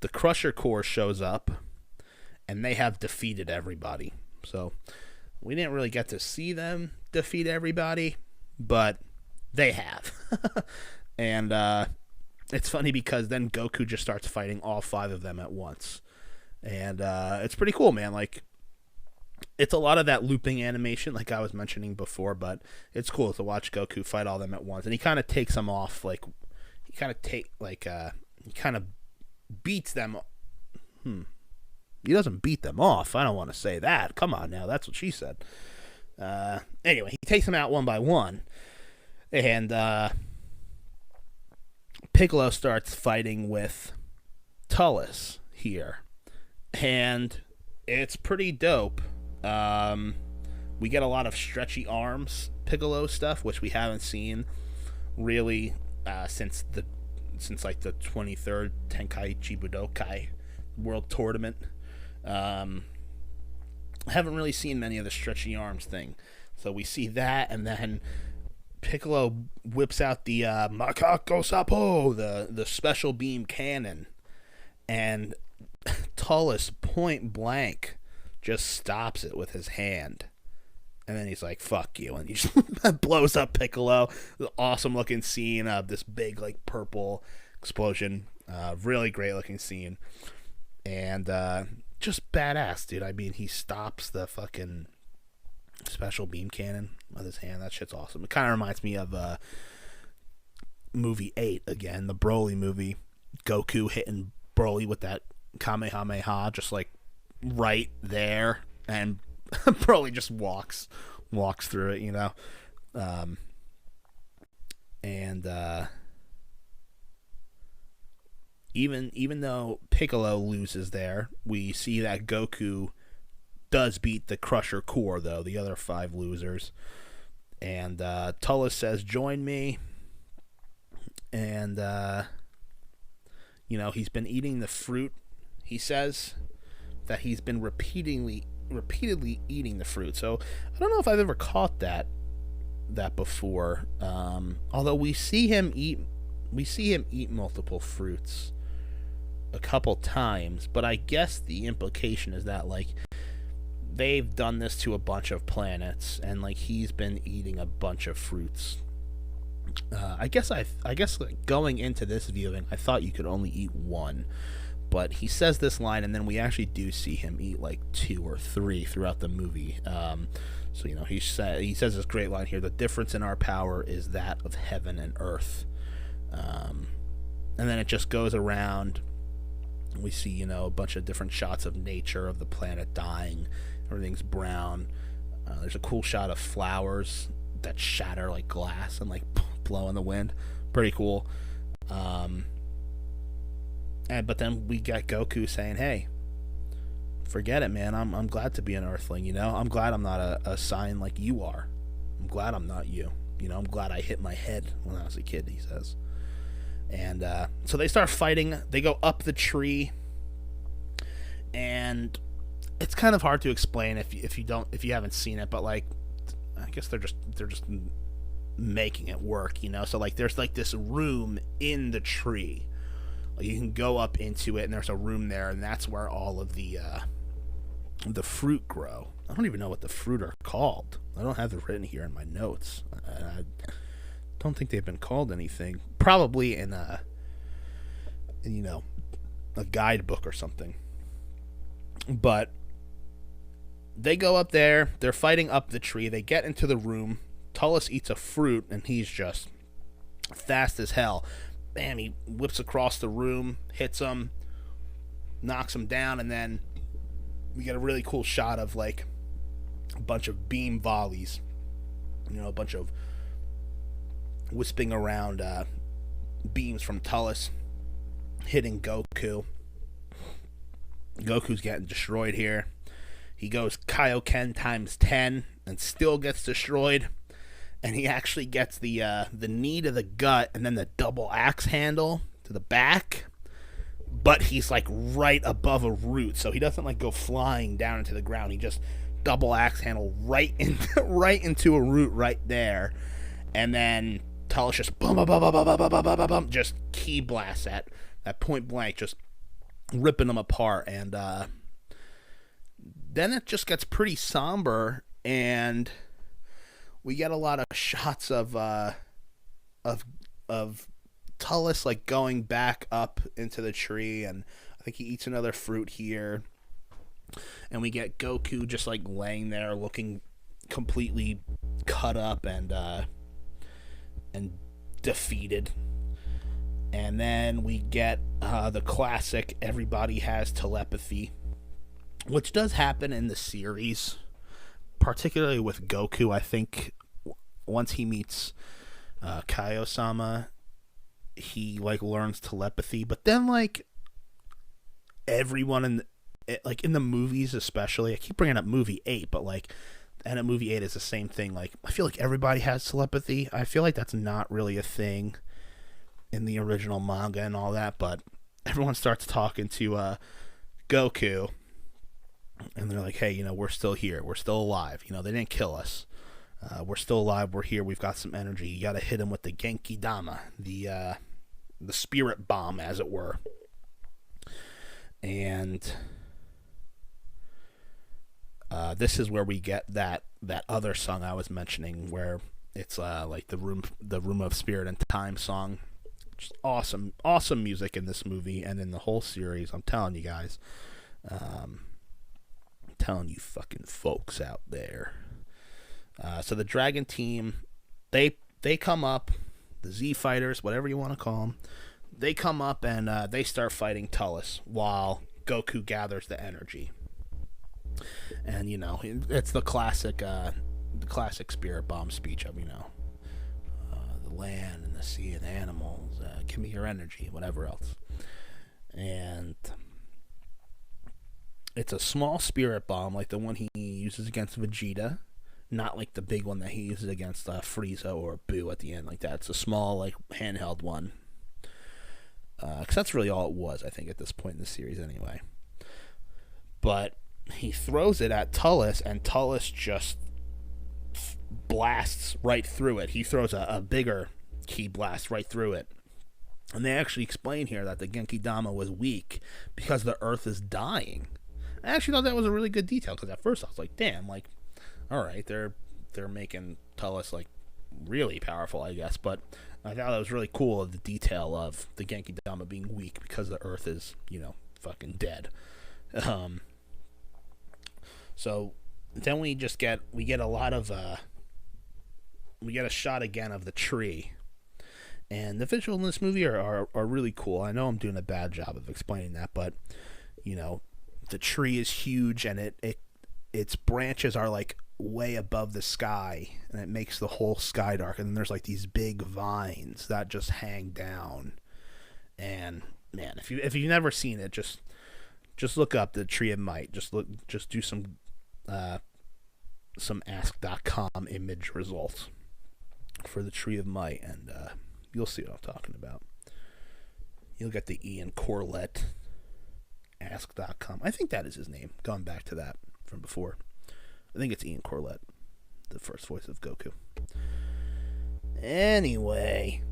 S1: the Crusher Corps shows up, and they have defeated everybody. So we didn't really get to see them defeat everybody, but they have. And it's funny because then Goku just starts fighting all 5 of them at once. And it's pretty cool, man. Like, it's a lot of that looping animation like I was mentioning before, but it's cool to watch Goku fight all them at once. And he kind of takes them off, like, he kind of beats them. He doesn't beat them off. I don't want to say that. Come on now, that's what she said. Anyway, he takes them out one by one. And Piccolo starts fighting with Tullus here. And it's pretty dope. We get a lot of stretchy arms Piccolo stuff, which we haven't seen really since the 23rd Tenkaichi Budokai World Tournament. Haven't really seen many of the stretchy arms thing. So we see that, and then Piccolo whips out the Makako Sapo, the special beam cannon, and Tullus point blank just stops it with his hand. And then he's like, fuck you. And he just blows up Piccolo. The awesome looking scene of this big, like, purple explosion. Really great looking scene. And just badass, dude. I mean, he stops the fucking special beam cannon with his hand. That shit's awesome. It kind of reminds me of movie 8 again, the Broly movie. Goku hitting Broly with that Kamehameha, just like right there, and Broly just walks through it, you know. Even though Piccolo loses there, we see that Goku does beat the Crusher Corps, though, the other 5 losers. And Tullus says, join me. And you know, he's been eating the fruit. He says that he's been repeatedly eating the fruit. So I don't know if I've ever caught that before. Although we see him eat multiple fruits a couple times, but I guess the implication is that, like, they've done this to a bunch of planets, and, like, he's been eating a bunch of fruits. I guess like, going into this viewing, I thought you could only eat one, but he says this line, and then we actually do see him eat like 2 or 3 throughout the movie. So, you know, he says this great line here: the difference in our power is that of heaven and earth. And then it just goes around. We see, you know, a bunch of different shots of nature, of the planet dying. Everything's brown. There's a cool shot of flowers that shatter like glass and like blow in the wind. Pretty cool. But then we got Goku saying, hey, forget it, man. I'm glad to be an Earthling, you know? I'm glad I'm not a sign like you are. I'm glad I'm not you. You know, I'm glad I hit my head when I was a kid, he says. And so they start fighting. They go up the tree. And it's kind of hard to explain if you haven't seen it, but like, I guess they're just making it work, you know? So like there's like this room in the tree. Like, you can go up into it, and there's a room there, and that's where all of the fruit grow. I don't even know what the fruit are called. I don't have it written here in my notes. I don't think they've been called anything. Probably in a guidebook or something. But they go up there. They're fighting up the tree. They get into the room. Tullus eats a fruit, and he's just fast as hell. Bam, he whips across the room, hits him, knocks him down, and then we get a really cool shot of like a bunch of beam volleys. You know, a bunch of wisping around beams from Tullus hitting Goku. Goku's getting destroyed here. He goes Kaioken times 10 and still gets destroyed. And he actually gets the knee to the gut and then the double axe handle to the back. But he's like right above a root, so he doesn't like go flying down into the ground. He just double axe handle right into a root right there. And then Talus just boom, boom, boom, boom, boom, boom, boom, boom, boom, just key blasts at point blank, just ripping them apart. And then it just gets pretty somber, and we get a lot of shots of Talus like going back up into the tree, and I think he eats another fruit here, and we get Goku just like laying there looking completely cut up and defeated. And then we get the classic everybody has telepathy, which does happen in the series, particularly with Goku. I think once he meets Kaio-sama, he like learns telepathy. But then like everyone in the movies, especially, I keep bringing up movie 8, but like, and at movie 8 is the same thing. Like, I feel like everybody has telepathy. I feel like that's not really a thing in the original manga and all that, but everyone starts talking to Goku, and they're like, hey, you know, we're still here, we're still alive, you know, they didn't kill us, we're still alive, we're here, we've got some energy, you gotta hit him with the Genki Dama, the spirit bomb, as it were. And this is where we get that other song I was mentioning, where it's like the room of spirit and time song. Just awesome music in this movie and in the whole series. I'm telling you guys, I'm telling you fucking folks out there. So the Dragon Team, they come up, the Z Fighters, whatever you want to call them, they come up and they start fighting Talus while Goku gathers the energy. And you know, it's the classic spirit bomb speech of, you know, the land and the sea and the animals, give me your energy, whatever else. And it's a small spirit bomb, like the one he uses against Vegeta, not like the big one that he uses against Frieza or Boo at the end, like that. It's a small, like, handheld one. Because that's really all it was, I think, at this point in the series anyway. But he throws it at Talus, and Talus just blasts right through it. He throws a bigger ki blast right through it. And they actually explain here that the Genki Dama was weak because the Earth is dying. I actually thought that was a really good detail, because at first I was like, damn, like, all right, they're making Talus like really powerful, I guess. But I thought that was really cool, of the detail of the Genki Dama being weak because the Earth is, you know, fucking dead. So then we get a lot of we get a shot again of the tree, and the visuals in this movie are really cool. I know I'm doing a bad job of explaining that, but you know, the tree is huge, and its branches are like way above the sky, and it makes the whole sky dark. And then there's like these big vines that just hang down. And man, if you've never seen it, just look up the Tree of Might. Just do some ask.com image results for the Tree of Might, and you'll see what I'm talking about. You'll get the Ian Corlett ask.com. I think that is his name, going back to that from before. I think it's Ian Corlett, the first voice of Goku. Anyway,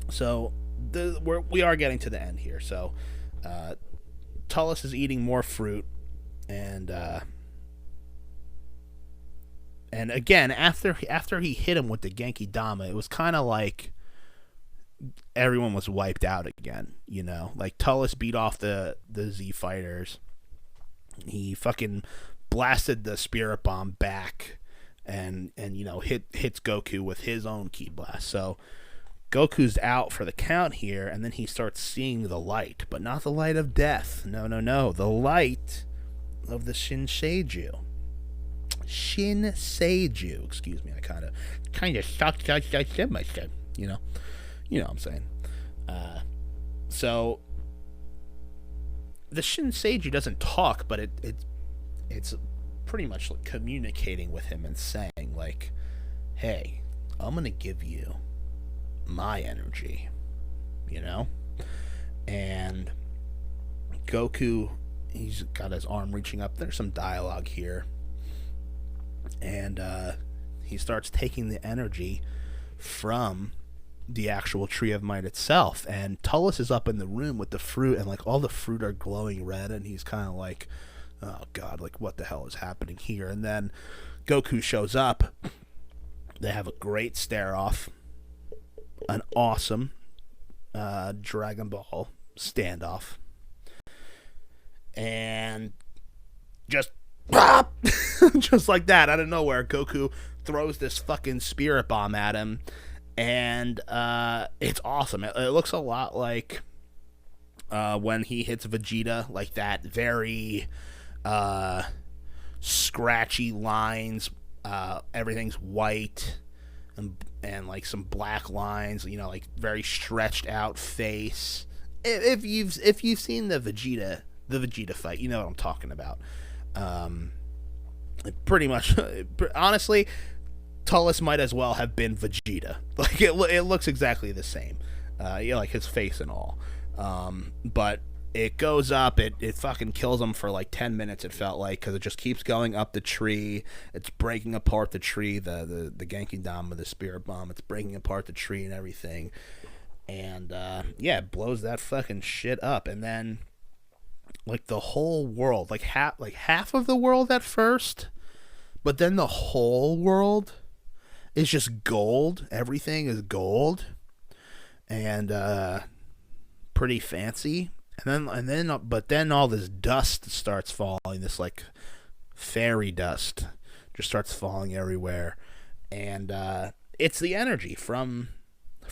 S1: so we are getting to the end here. So Talus is eating more fruit, and again, after he hit him with the Genki Dama, it was kind of like everyone was wiped out again. You know, like Talus beat off the Z Fighters. He fucking blasted the spirit bomb back, and you know, hits Goku with his own ki blast. So Goku's out for the count here, and then he starts seeing the light, but not the light of death. No, the light of the Shinseiju. Excuse me, I kind of sucked. I said myself. You know what I'm saying. So the Shinseiju doesn't talk, but it's pretty much like communicating with him and saying like, hey, I'm gonna give you my energy, you know? And Goku, he's got his arm reaching up. There's some dialogue here, and He starts taking the energy from the actual Tree of Might itself, and Tullus is up in the room with the fruit, and like all the fruit are glowing red, and he's kind of like, oh god, like what the hell is happening here? And then Goku shows up. They have a great stare off, an awesome Dragon Ball standoff, and just just like that, out of nowhere, Goku throws this fucking spirit bomb at him, and it's awesome. It looks a lot like when he hits Vegeta, like that very scratchy lines. Everything's white and like some black lines, you know, like very stretched out face. If you've seen the Vegeta fight, you know what I'm talking about. Pretty much, honestly, Tullus might as well have been Vegeta. Like it looks exactly the same. Yeah, like his face and all. But it goes up, it fucking kills him for like 10 minutes, it felt like, because it just keeps going up the tree. It's breaking apart the tree, the Genki Dama, the spirit bomb. It's breaking apart the tree and everything. And, yeah, it blows that fucking shit up. And then, like, the whole world, like half of the world at first, but then the whole world is just gold. Everything is gold. And, pretty fancy. But then all this dust starts falling. This like fairy dust just starts falling everywhere, and it's the energy from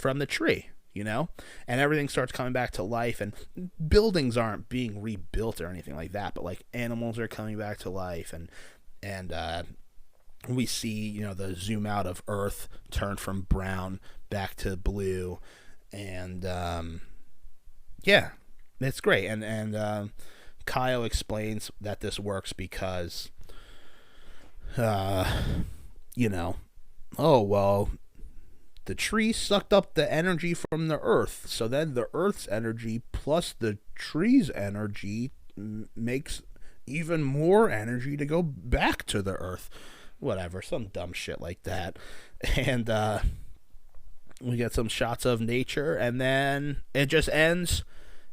S1: the tree, you know. And everything starts coming back to life. And buildings aren't being rebuilt or anything like that, but like animals are coming back to life, and we see, you know, the zoom out of Earth turn from brown back to blue, and yeah. It's great, and Kyle explains that this works because, you know, oh, well, the tree sucked up the energy from the earth, so then the earth's energy plus the tree's energy makes even more energy to go back to the earth. Whatever, some dumb shit like that. And we get some shots of nature, and then it just ends.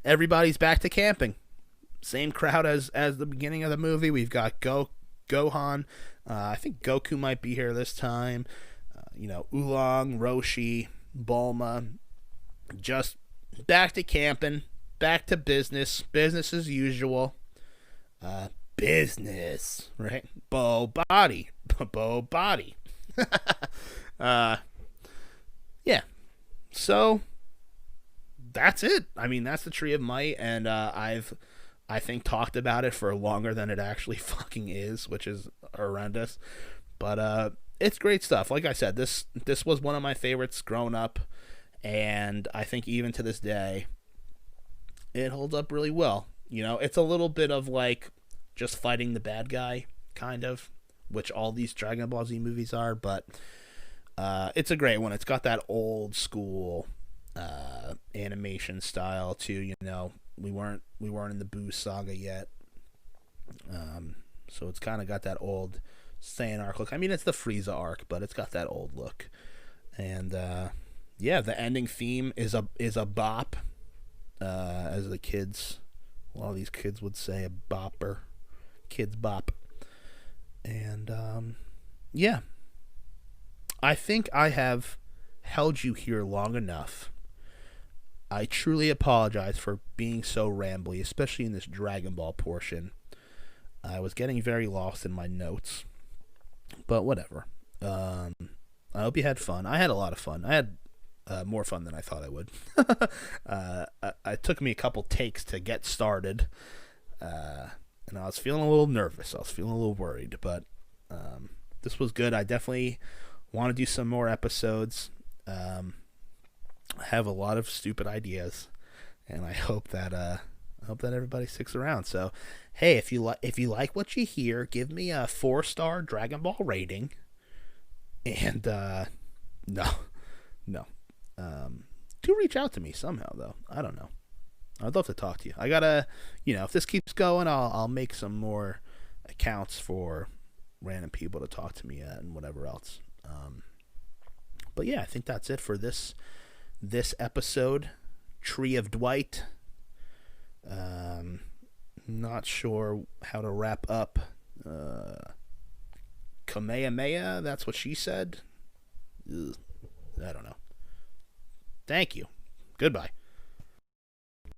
S1: Everybody's back to camping. Same crowd as the beginning of the movie. We've got Gohan. I think Goku might be here this time. You know, Oolong, Roshi, Bulma. Just back to camping. Back to business. Business as usual. Business, right? Bo body. Bo body. Yeah. So that's it. I mean, that's the Tree of Might, and I think talked about it for longer than it actually fucking is, which is horrendous. But it's great stuff. Like I said, this was one of my favorites growing up, and I think even to this day, it holds up really well. You know, it's a little bit of like just fighting the bad guy, kind of, which all these Dragon Ball Z movies are, but it's a great one. It's got that old school animation style too. You know, we weren't in the Boo saga yet, so it's kind of got that old Saiyan arc look. I mean, it's the Frieza arc, but it's got that old look. And yeah, the ending theme is a bop, as the kids, well, these kids would say, a bopper, kids bop. And yeah, I think I have held you here long enough. I truly apologize for being so rambly, especially in this Dragon Ball portion. I was getting very lost in my notes, but whatever. I hope you had fun. I had a lot of fun. I had more fun than I thought I would. It took me a couple takes to get started, and I was feeling a little nervous. I was feeling a little worried, but this was good. I definitely want to do some more episodes. I have a lot of stupid ideas, and I hope that everybody sticks around. So, hey, if you like what you hear, give me a 4-star Dragon Ball rating. And no, do reach out to me somehow though. I don't know. I'd love to talk to you. I gotta, if this keeps going, I'll make some more accounts for random people to talk to me at and whatever else. But yeah, I think that's it for this episode. Tree of Dwight. Not sure how to wrap up. Kamehameha, that's what she said. Ugh, I don't know. Thank you. Goodbye.